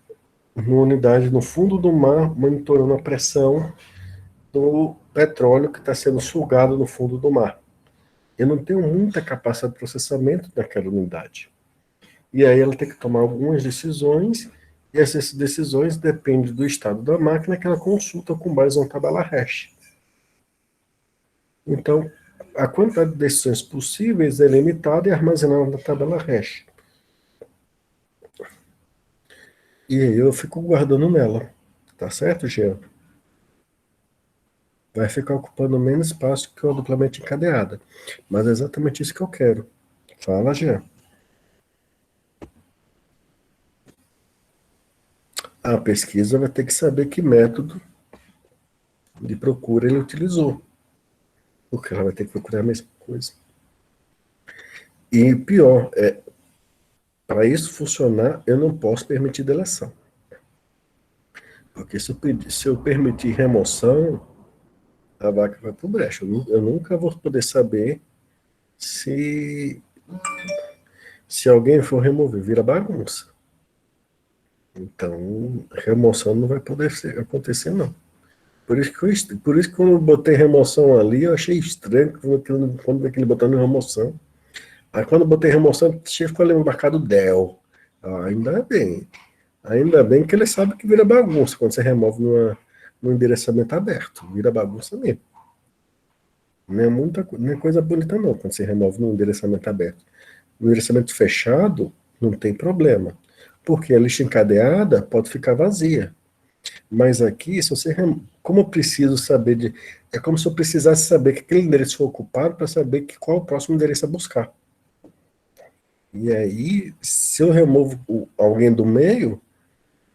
unidade no fundo do mar, monitorando a pressão do petróleo que está sendo sugado no fundo do mar. Eu não tenho muita capacidade de processamento daquela unidade. E aí ela tem que tomar algumas decisões, e essas decisões dependem do estado da máquina que ela consulta com base na tabela hash. Então, a quantidade de decisões possíveis é limitada e armazenada na tabela hash. E aí eu fico guardando nela. Tá certo, Jean? Vai ficar ocupando menos espaço que a duplamente encadeada. Mas é exatamente isso que eu quero. Fala, Jean. A pesquisa vai ter que saber que método de procura ele utilizou. Porque ela vai ter que procurar a mesma coisa. E pior, para isso funcionar, eu não posso permitir deleção. Porque se eu permitir remoção, a vaca vai para o brecho. Eu nunca vou poder saber se, se alguém for remover, vira bagunça. Então, remoção não vai poder acontecer, não. Por isso que quando eu botei remoção ali, eu achei estranho quando aquele botando remoção. Aí quando eu botei remoção, ficou ali marcado Del. Ainda bem. Ainda bem que ele sabe que vira bagunça quando você remove num endereçamento aberto. Vira bagunça mesmo. Não é coisa bonita não, quando você remove num endereçamento aberto. No endereçamento fechado, não tem problema. Porque a lista encadeada pode ficar vazia. Mas aqui, se você. Como eu preciso saber de. É como se eu precisasse saber que aquele endereço foi ocupado para saber qual é o próximo endereço a buscar. E aí, se eu removo alguém do meio,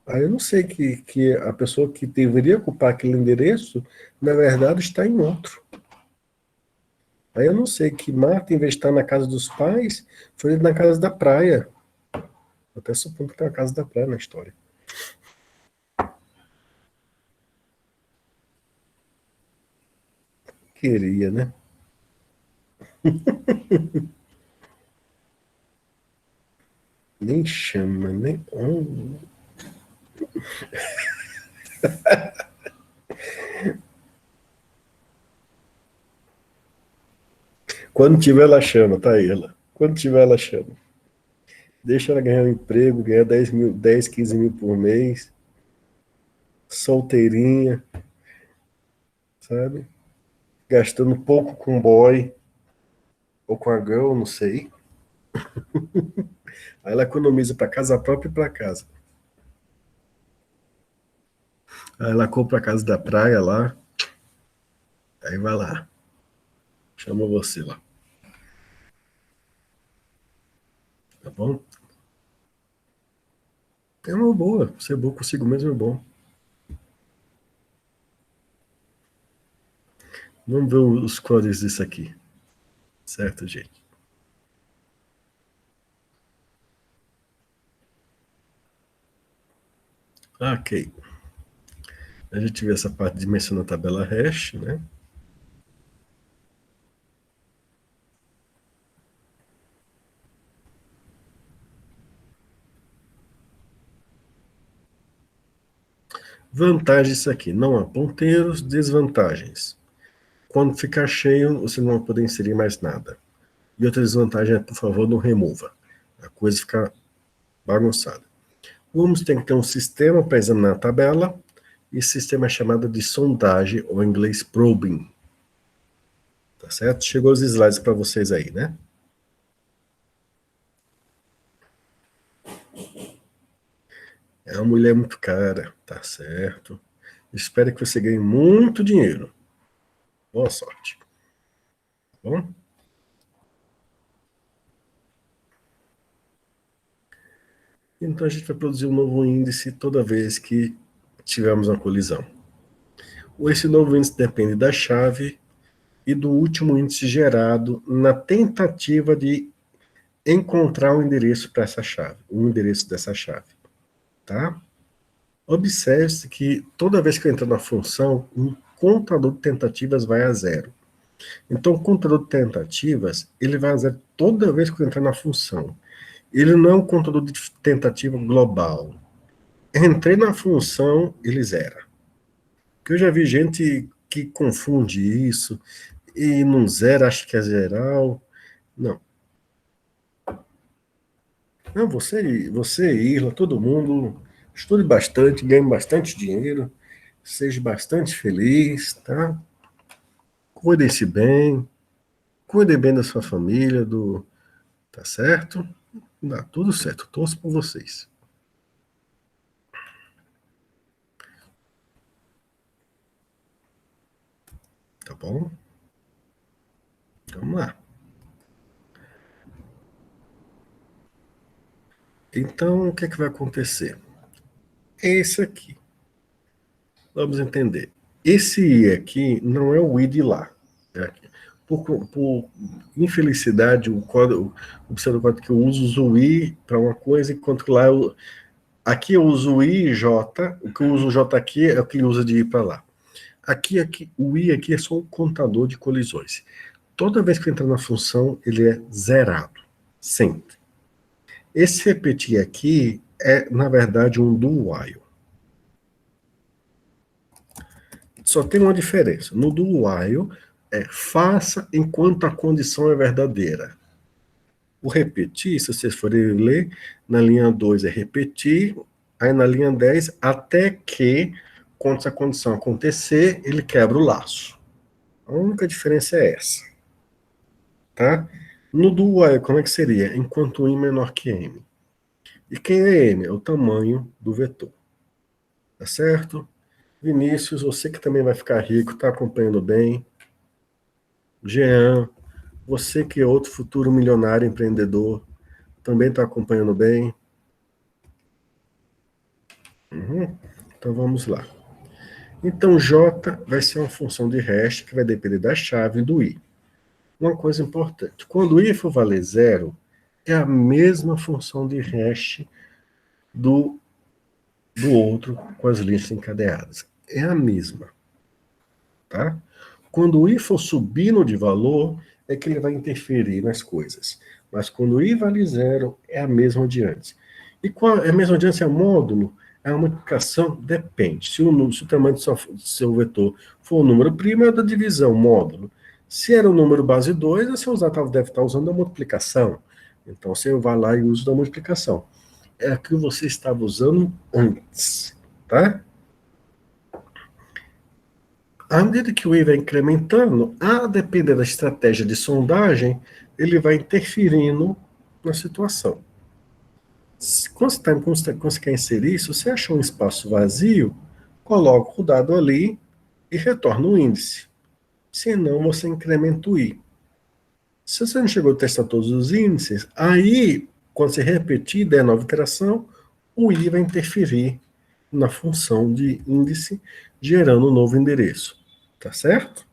aí eu não sei que a pessoa que deveria ocupar aquele endereço, na verdade, está em outro. Aí eu não sei que Marta, em vez de estar na casa dos pais, foi na casa da praia. Eu até supondo que tem a casa da praia na história. Queria, né? Nem chama, nem. Quando tiver, ela chama, tá aí ela. Quando tiver, ela chama. Deixa ela ganhar um emprego, ganhar 10 mil, 10, 15 mil por mês, solteirinha, sabe? Gastando pouco com boy ou com a girl, não sei. Aí ela economiza para casa própria e para casa. Aí ela compra a casa da praia lá, aí vai lá, chama você lá, tá bom? É uma boa, ser bom consigo mesmo é bom. Vamos ver os códigos disso aqui. Certo, gente? Ok. A gente vê essa parte de dimensão da tabela hash, né? Vantagens disso aqui. Não há ponteiros, desvantagens. Quando ficar cheio, você não vai poder inserir mais nada. E outra desvantagem é, por favor, não remova. A coisa fica bagunçada. Vamos ter que ter um sistema para examinar a tabela. E esse sistema é chamado de sondagem, ou em inglês probing. Tá certo? Chegou os slides para vocês aí, né? É uma mulher muito cara, tá certo. Espero que você ganhe muito dinheiro. Boa sorte. Tá bom? Então a gente vai produzir um novo índice toda vez que tivermos uma colisão. Esse novo índice depende da chave e do último índice gerado na tentativa de encontrar o endereço para essa chave, o endereço dessa chave, tá? Observe-se que toda vez que eu entro na função, o contador de tentativas vai a zero. Então, o contador de tentativas, ele vai a zero toda vez que eu entrar na função. Ele não é um contador de tentativa global. Entrei na função, ele zera. Porque eu já vi gente que confunde isso e não zera, acha que é geral. Não. Não, você, Irla, todo mundo, estude bastante, ganhe bastante dinheiro, seja bastante feliz, tá? Cuidem-se bem, cuidem bem da sua família, tá certo? Dá tudo certo, torço por vocês, tá bom? Vamos lá. Então, o que é que vai acontecer? É esse aqui. Vamos entender. Esse I aqui não é o I de lá. É aqui. Por infelicidade, o código, observa o código que eu uso o I para uma coisa, enquanto que lá aqui eu uso o I e J, o que eu uso o J aqui é o que ele usa de I para lá. Aqui, o I aqui é só um contador de colisões. Toda vez que eu entrar na função, ele é zerado. Sempre. Esse repetir aqui é, na verdade, um do while. Só tem uma diferença. No do while, é faça enquanto a condição é verdadeira. O repetir, se vocês forem ler, na linha 2 é repetir, aí na linha 10, até que, quando essa condição acontecer, ele quebra o laço. A única diferença é essa. Tá? No do while, como é que seria? Enquanto I menor que M. E quem é M? É o tamanho do vetor. Tá certo? Vinícius, você que também vai ficar rico, está acompanhando bem. Jean, você que é outro futuro milionário empreendedor, também está acompanhando bem. Uhum. Então vamos lá. Então J vai ser uma função de hash que vai depender da chave do I. Uma coisa importante, quando o I for valer zero, é a mesma função de hash do, do outro com as linhas encadeadas. É a mesma. Tá? Quando o I for subindo de valor, é que ele vai interferir nas coisas. Mas quando o I vale zero, é a mesma de antes. E qual é a mesma de antes? É módulo? É uma multiplicação? Depende. Se o tamanho do seu vetor for o número primo, é da divisão, módulo. Se era o número base 2, você deve estar usando a multiplicação. Então, você vai lá e usa da multiplicação. É a que você estava usando antes. Tá? À medida que o I vai incrementando, a depender da estratégia de sondagem, ele vai interferindo na situação. Quando você quer inserir, se você achar um espaço vazio, coloca o dado ali e retorna o índice. Senão, você incrementa o I. Se você não chegou a testar todos os índices, aí, quando você repetir e der nova iteração, o I vai interferir na função de índice, gerando um novo endereço. Tá certo?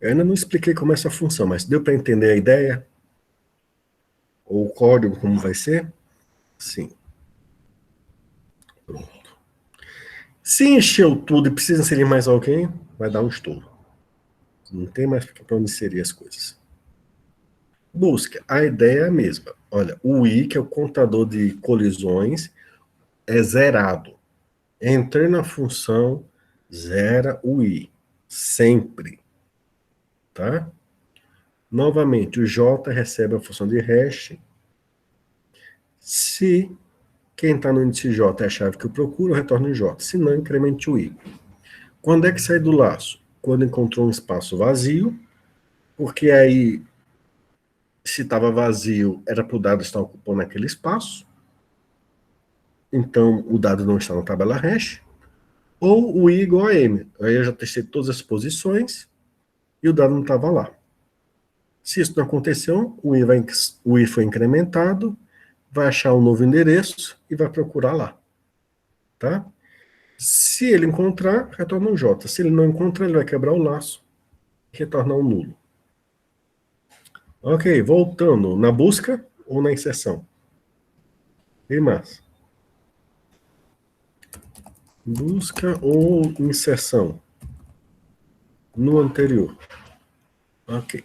Eu ainda não expliquei como é essa função, mas deu para entender a ideia? Ou o código, como vai ser? Sim. Pronto. Se encheu tudo e precisa inserir mais alguém, vai dar um estouro. Não tem mais para onde inserir as coisas. Busca. A ideia é a mesma. Olha, o I, que é o contador de colisões, é zerado. Entrei na função, zera o I. Sempre. Tá? Novamente, o J recebe a função de hash. Se quem está no índice J é a chave que eu procuro, eu retorno em J. Se não, incremente o I. Quando é que sai do laço? Quando encontrou um espaço vazio, porque aí, se estava vazio, era para o dado estar ocupando aquele espaço. Então, o dado não está na tabela hash. Ou o I igual a M. Aí eu já testei todas as posições e o dado não estava lá. Se isso não aconteceu, o I foi incrementado, vai achar um novo endereço e vai procurar lá. Tá? Se ele encontrar, retorna um J. Se ele não encontrar, ele vai quebrar o laço e retornar um nulo. Ok, voltando. Na busca ou na inserção? E mais? Busca ou inserção? No anterior. Ok.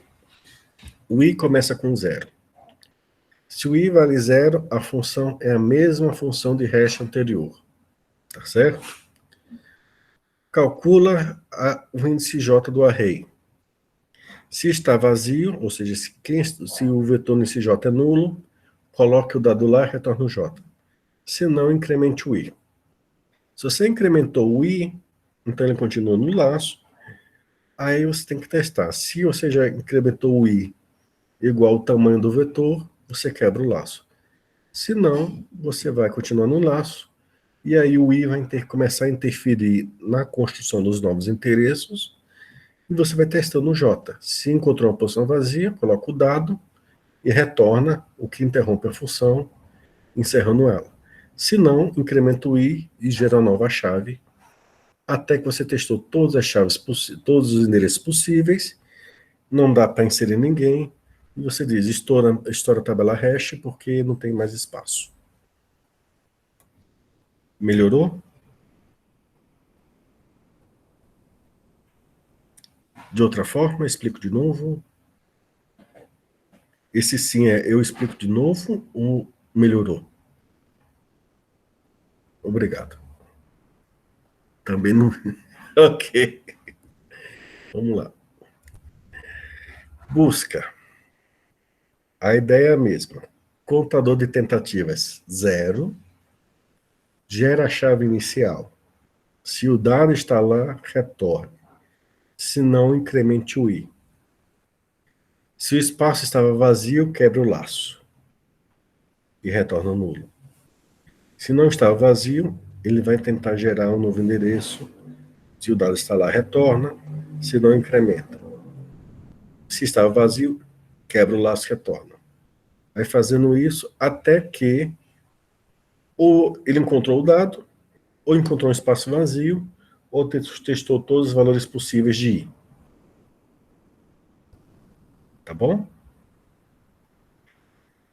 O I começa com zero. Se o I vale zero, a função é a mesma função de hash anterior. Tá certo? Calcula o índice J do array. Se está vazio, ou seja, se o vetor no índice J é nulo, coloque o dado lá e retorne o J. Se não, incremente o I. Se você incrementou o I, então ele continua no laço. Aí você tem que testar. Se você já incrementou o I igual ao tamanho do vetor, você quebra o laço. Se não, você vai continuar no laço. E aí o I vai começar a interferir na construção dos novos endereços. E você vai testando o J. Se encontrou uma posição vazia, coloca o dado e retorna o que interrompe a função, encerrando ela. Se não, incrementa o I e gera uma nova chave, até que você testou todas as chaves, todos os endereços possíveis, não dá para inserir ninguém, e você diz, estoura a tabela hash porque não tem mais espaço. Melhorou? De outra forma, explico de novo. Esse sim é eu explico de novo ou melhorou? Obrigado. Também não. Ok. Vamos lá. Busca. A ideia é a mesma. Contador de tentativas, zero. Gera a chave inicial. Se o dado está lá, retorne. Se não, incremente o I. Se o espaço estava vazio, quebra o laço e retorna nulo. Se não estava vazio, ele vai tentar gerar um novo endereço. Se o dado está lá, retorna. Se não, incrementa. Se estava vazio, quebra o laço e retorna. Vai fazendo isso até que ou ele encontrou o dado, ou encontrou um espaço vazio, ou testou todos os valores possíveis de I. Tá bom?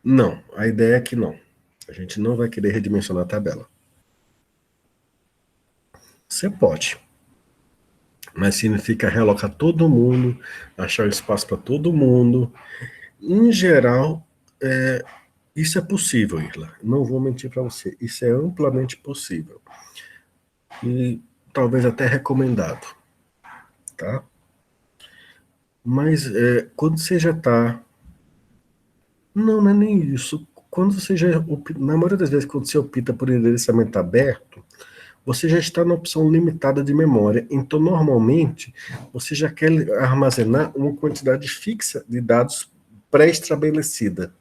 Não, a ideia é que não. A gente não vai querer redimensionar a tabela. Você pode, mas significa realocar todo mundo, achar espaço para todo mundo. Em geral, isso é possível, Irla. Não vou mentir para você. Isso é amplamente possível. E talvez até recomendado, tá? Mas quando você já está. Não, não é nem isso. Quando você já. Na maioria das vezes, quando você opta por endereçamento aberto, você já está na opção limitada de memória. Então, normalmente, você já quer armazenar uma quantidade fixa de dados pré-estabelecida.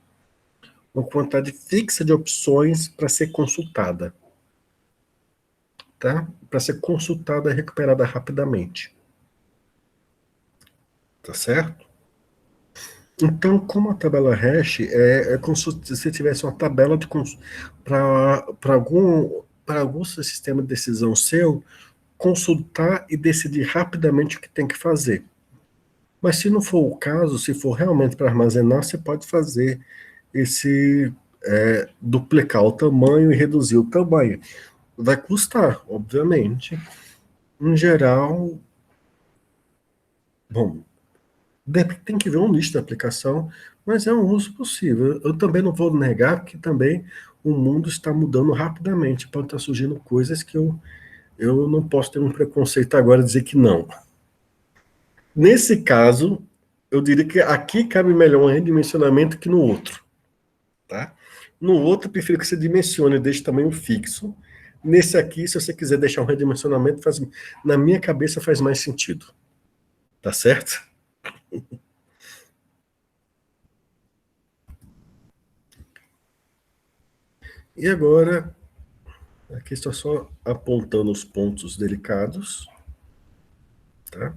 Uma quantidade fixa de opções para ser consultada. Tá? Para ser consultada e recuperada rapidamente. Tá certo? Então, como a tabela hash é como se você tivesse uma tabela de para algum sistema de decisão seu consultar e decidir rapidamente o que tem que fazer. Mas se não for o caso, se for realmente para armazenar, você pode fazer esse duplicar o tamanho e reduzir o tamanho. Vai custar, obviamente. Em geral, bom, tem que ver um lixo da aplicação, mas é um uso possível. Eu também não vou negar que também o mundo está mudando rapidamente. Pode estar surgindo coisas que eu não posso ter um preconceito agora e dizer que não. Nesse caso, eu diria que aqui cabe melhor um redimensionamento que no outro. Tá? No outro, eu prefiro que você dimensione e deixe tamanho fixo. Nesse aqui, se você quiser deixar um redimensionamento, na minha cabeça faz mais sentido. Tá certo? E agora, aqui estou só apontando os pontos delicados. Tá?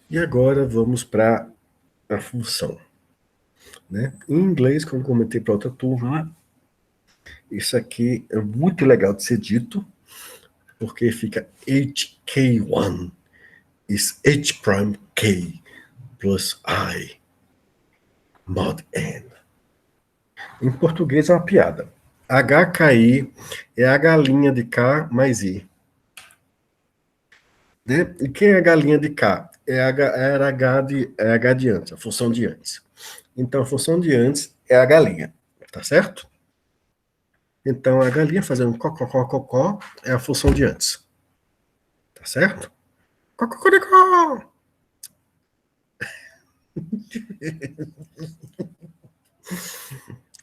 E agora vamos para a função. Né? Em inglês, como comentei para outra turma, isso aqui é muito legal de ser dito, porque fica HK1 is H prime K plus I mod N. Em português é uma piada. HKI é a galinha de K mais I. Né? E quem é a galinha de K? Era H de antes, a função de antes. Então, a função de antes é a galinha, tá certo? Então, a galinha fazendo cocó é a função de antes, tá certo? Cococoricó!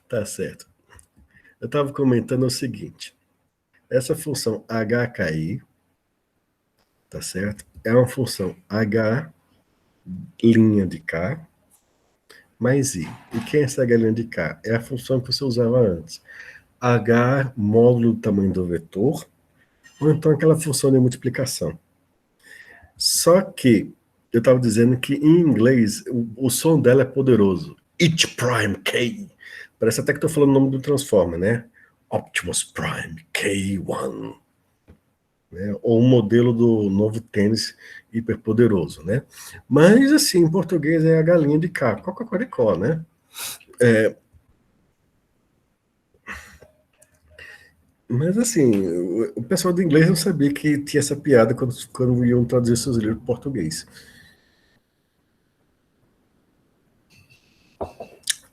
Tá certo. Eu estava comentando o seguinte: essa função HKI, tá certo? É uma função H linha de K mais I. E quem é essa galinha de K? É a função que você usava antes. H módulo do tamanho do vetor, ou então aquela função de multiplicação. Só que eu estava dizendo que em inglês o som dela é poderoso. H prime K. Parece até que estou falando o nome do Transformer, né? Optimus Prime K1. Né? Ou o modelo do novo tênis hiperpoderoso, né? Mas, assim, em português é a galinha de cá, cocoricó, né? Mas, assim, o pessoal do inglês não sabia que tinha essa piada quando iam traduzir seus livros para português.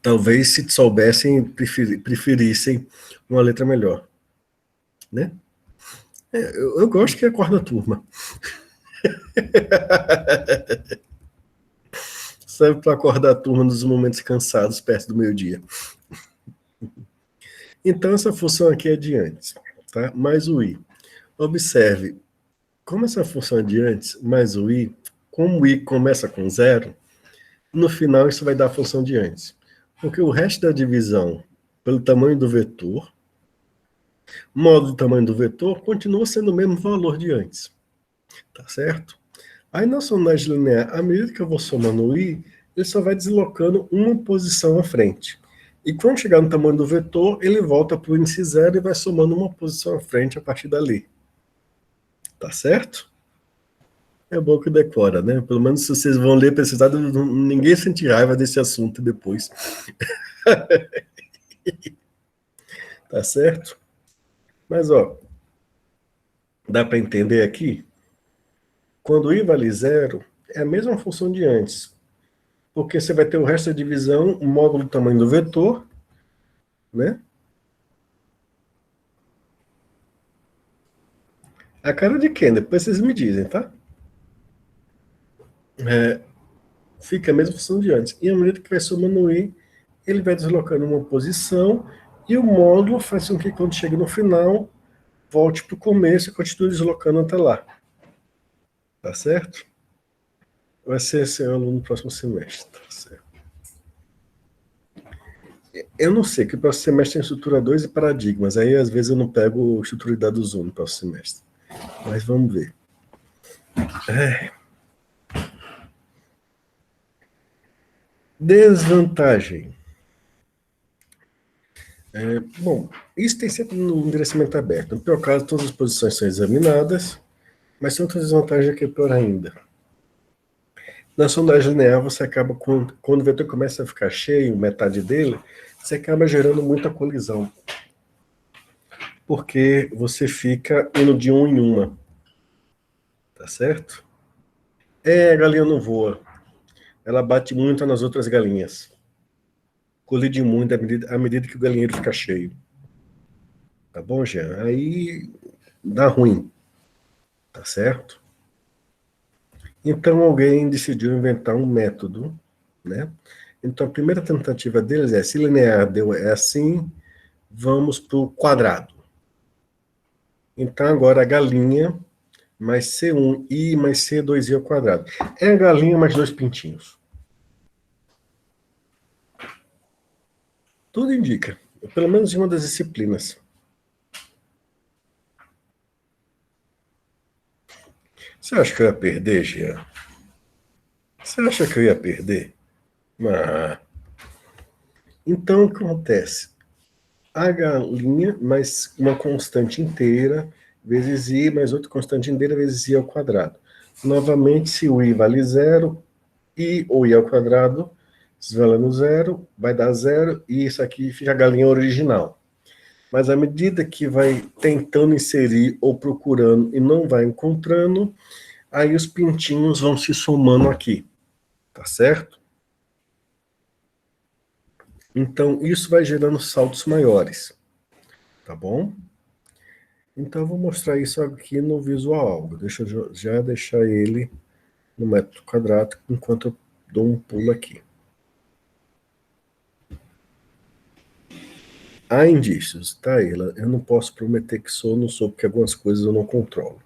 Talvez, se soubessem, preferissem uma letra melhor, né? Eu gosto que acorda a turma. Serve para acordar a turma nos momentos cansados, perto do meio-dia. Então, essa função aqui é de antes, tá? Mais o i. Observe, como essa função é de antes, mais o i, como o i começa com zero, no final isso vai dar a função de antes. Porque o resto da divisão pelo tamanho do vetor, modo do tamanho do vetor, continua sendo o mesmo valor de antes. Tá certo? Aí na sondagem linear, à medida que eu vou somando o i, ele só vai deslocando uma posição à frente. E quando chegar no tamanho do vetor, ele volta para o índice zero e vai somando uma posição à frente a partir dali. Tá certo? É bom que decora, né? Pelo menos se vocês vão ler precisado, ninguém sente raiva desse assunto depois. Tá certo? Mas, ó, dá para entender aqui? Quando i vale zero, é a mesma função de antes. Porque você vai ter o resto da divisão, o módulo do tamanho do vetor, né? A cara de quem? Depois vocês me dizem, tá? Fica a mesma função de antes. E à medida que vai somando i, ele vai deslocando uma posição e o módulo faz com que quando chega no final, volte para o começo e continue deslocando até lá. Tá certo? Vai ser esse ano no próximo semestre. Tá certo? Eu não sei, que o próximo semestre tem estrutura 2 e paradigmas. Aí, às vezes, eu não pego estrutura de dados 1 no próximo semestre. Mas vamos ver. Desvantagem. Bom, isso tem sempre no endereçamento aberto. No pior caso, todas as posições são examinadas, Mas tem outra desvantagem que é pior ainda. Na sondagem linear, você acaba, quando o vetor começa a ficar cheio, metade dele, você acaba gerando muita colisão. Porque você fica indo de um em uma. Tá certo? A galinha não voa. Ela bate muito nas outras galinhas. Colide muito à medida que o galinheiro fica cheio. Tá bom, Jean? Aí dá ruim. Tá certo? Então alguém decidiu inventar um método, né? Então a primeira tentativa deles é, se linear deu é assim, vamos para o quadrado. Então agora a galinha mais C1i mais C2i ao quadrado. É a galinha mais dois pintinhos. Tudo indica, pelo menos em uma das disciplinas. Você acha que eu ia perder, Jean? Você acha que eu ia perder? Ah. Então o que acontece? A galinha mais uma constante inteira vezes i mais outra constante inteira vezes i ao quadrado. Novamente, se o i vale zero, i ou i ao quadrado, se valendo zero, vai dar zero, e isso aqui fica a galinha original. Mas à medida que vai tentando inserir ou procurando e não vai encontrando, aí os pintinhos vão se somando aqui, tá certo? Então, isso vai gerando saltos maiores, tá bom? Então, eu vou mostrar isso aqui no visual algo. Deixa eu já deixar ele no método quadrado, enquanto eu dou um pulo aqui. Há indícios, tá? Eu não posso prometer que sou ou não sou, porque algumas coisas eu não controlo.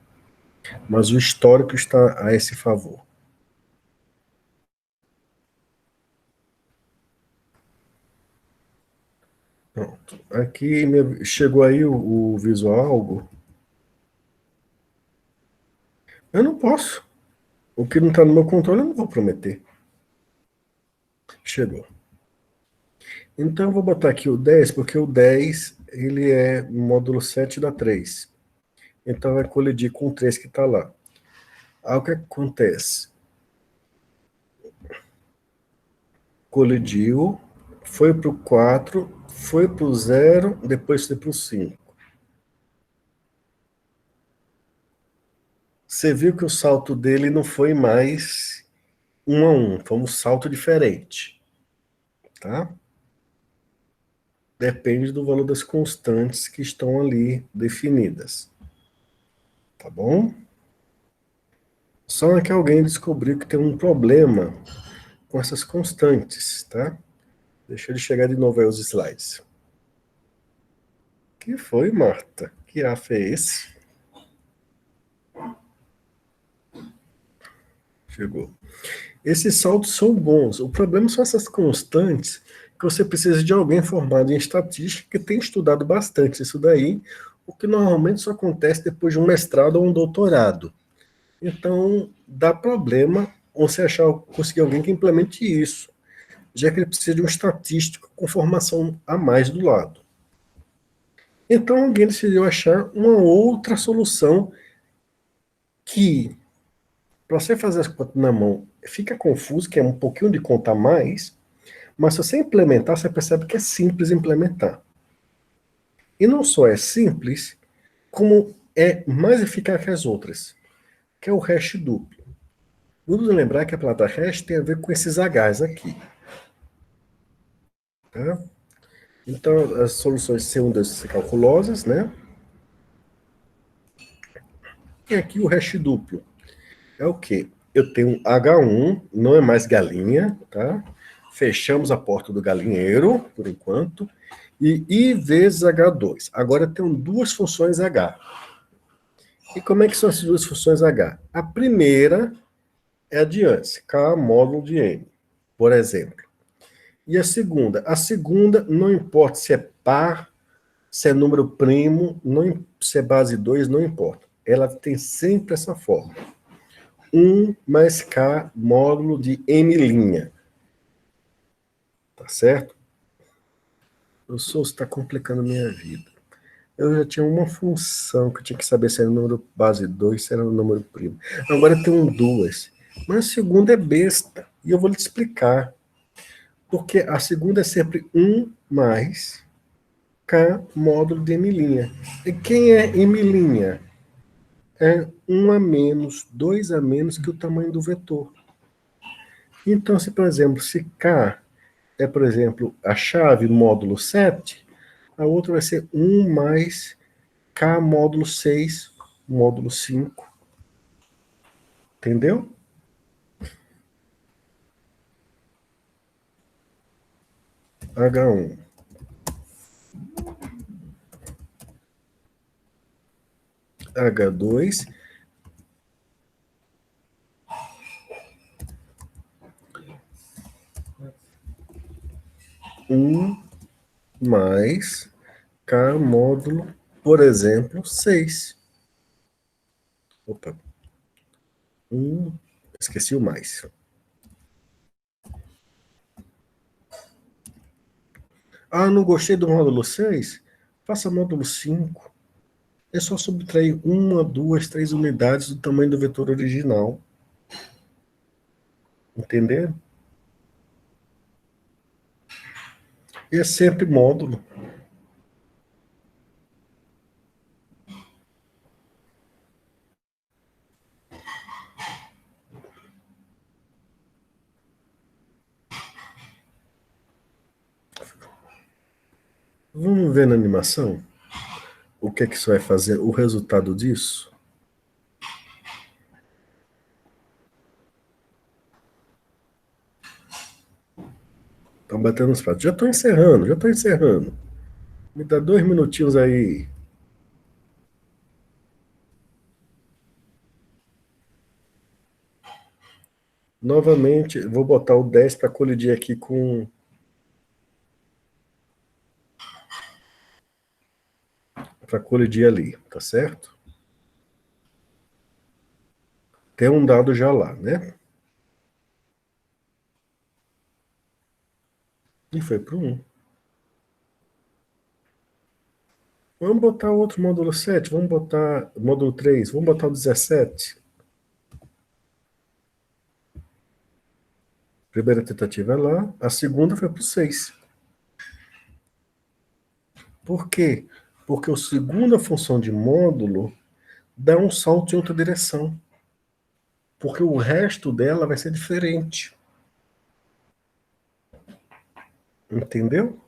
Mas o histórico está a esse favor. Pronto. Aqui chegou aí o visual algo. Eu não posso. O que não está no meu controle, eu não vou prometer. Chegou. Então, eu vou botar aqui o 10, porque o 10 ele é módulo 7 da 3. Então, vai colidir com o 3 que está lá. Aí, o que acontece? Colidiu, foi para o 4, foi para o 0, depois foi para o 5. Você viu que o salto dele não foi mais 1 a 1, foi um salto diferente. Tá? Depende do valor das constantes que estão ali definidas. Tá bom? Só que alguém descobriu que tem um problema com essas constantes, tá? Deixa ele chegar de novo aí os slides. Que foi, Marta? Que af é esse? Chegou. Esses saltos são bons. O problema são essas constantes que você precisa de alguém formado em estatística que tem estudado bastante isso daí, o que normalmente só acontece depois de um mestrado ou um doutorado. Então, dá problema você conseguir alguém que implemente isso, já que ele precisa de um estatístico com formação a mais do lado. Então, alguém decidiu achar uma outra solução que, para você fazer as contas na mão, fica confuso, que é um pouquinho de conta a mais, mas se você implementar, você percebe que é simples implementar. E não só é simples, como é mais eficaz que as outras, que é o hash duplo. Vamos lembrar que a palavra hash tem a ver com esses Hs aqui. Tá? Então, as soluções C1 calculosas, né? E aqui o hash duplo. É o quê? Eu tenho H1, não é mais galinha, tá? Fechamos a porta do galinheiro, por enquanto. E I vezes H2. Agora eu tenho duas funções H. E como é que são essas duas funções H? A primeira é a de antes, K módulo de M, por exemplo. E a segunda? A segunda, não importa se é par, se é número primo, não, se é base 2, não importa. Ela tem sempre essa forma. 1 mais K módulo de M'. Tá certo? O Souza está complicando minha vida. eu já tinha uma função que eu tinha que saber se era o número base 2, se era o número primo. Agora tem um duas. Mas a segunda é besta. E eu vou lhe explicar. Porque a segunda é sempre 1 mais K módulo de M'. E quem é M'? É 1 a menos, 2 a menos que o tamanho do vetor. Então, se, por exemplo, se K é, por exemplo, a chave módulo 7, a outra vai ser 1 mais K módulo 6, módulo 5. Entendeu? H1. H2. 1 mais K módulo, por exemplo, 6. Opa. 1. Esqueci o mais. Ah, não gostei do módulo 6? Faça módulo 5. É só subtrair 1, 2, 3 unidades do tamanho do vetor original. Entendeu? E é sempre módulo. Vamos ver na animação o que é que isso vai fazer, o resultado disso? Estão batendo os pratos. Já estou encerrando, já estou encerrando. Me dá 2 minutinhos aí. Novamente, vou botar o 10 para colidir aqui com... Para colidir ali, tá certo? Tem um dado já lá, né? E foi para o 1. Vamos botar outro módulo 7, vamos botar módulo 3, vamos botar o 17. Primeira tentativa é lá, a segunda foi para o 6. Por quê? Porque a segunda função de módulo dá um salto em outra direção. Porque o resto dela vai ser diferente. Entendeu?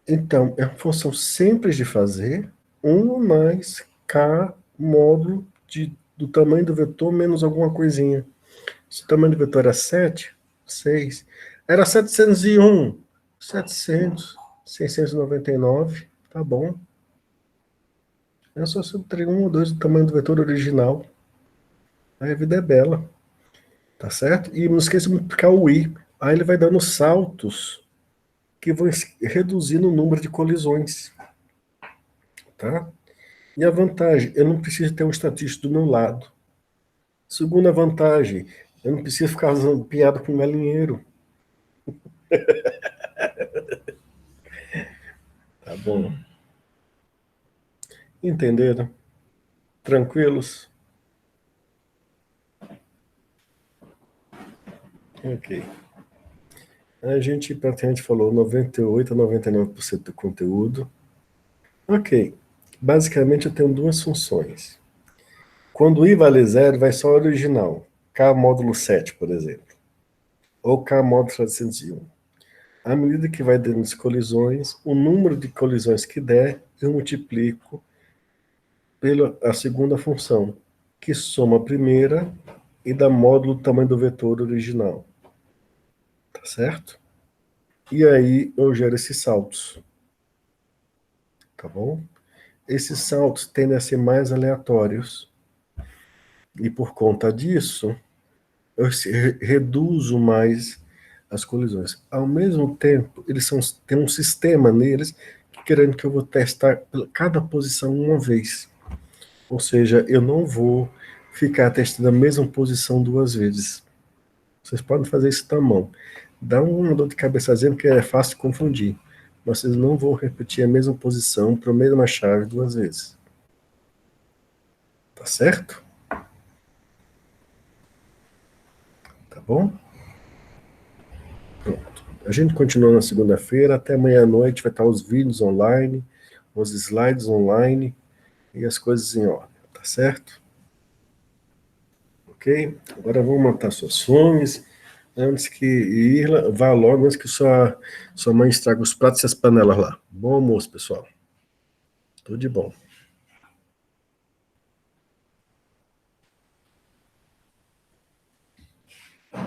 Então, é uma função simples de fazer, 1 mais K módulo do tamanho do vetor menos alguma coisinha. Se o tamanho do vetor era 7, 6. Era 701, 700, 699, tá bom. É só subtrair 1 ou 2 do tamanho do vetor original. Aí a vida é bela, tá certo? E não esqueça de multiplicar o i. Aí ele vai dando saltos que vão reduzindo o número de colisões, tá? E a vantagem, eu não preciso ter um estatístico do meu lado. Segunda vantagem, eu não preciso ficar fazendo piada com galinheiro. Tá bom. Entenderam? Tranquilos? Ok. A gente praticamente falou 98 a 99% do conteúdo. Ok. Basicamente eu tenho duas funções. Quando o i vale zero, vai só o original. K módulo 7, por exemplo. Ou K módulo 701. À medida que vai dando as colisões, o número de colisões que der, eu multiplico pela a segunda função, que soma a primeira e dá módulo do tamanho do vetor original. Tá certo? E aí eu gero esses saltos. Tá bom? Esses saltos tendem a ser mais aleatórios. E por conta disso, eu reduzo mais as colisões. Ao mesmo tempo, eles têm um sistema neles querendo que eu vou testar cada posição uma vez. Ou seja, eu não vou ficar testando a mesma posição duas vezes. Vocês podem fazer isso na mão. Dá uma dor de cabeçazinha, porque é fácil confundir. vocês não vão repetir a mesma posição para a mesma chave 2 vezes. Tá certo? Tá bom? Pronto. A gente continua na segunda-feira, até amanhã-noite vai estar os vídeos online, os slides online e as coisas em ordem, tá certo? Ok? Agora vamos matar suas fomes, antes que ir, vá logo antes que sua mãe estrague os pratos e as panelas lá. Bom almoço, pessoal. Tudo de bom.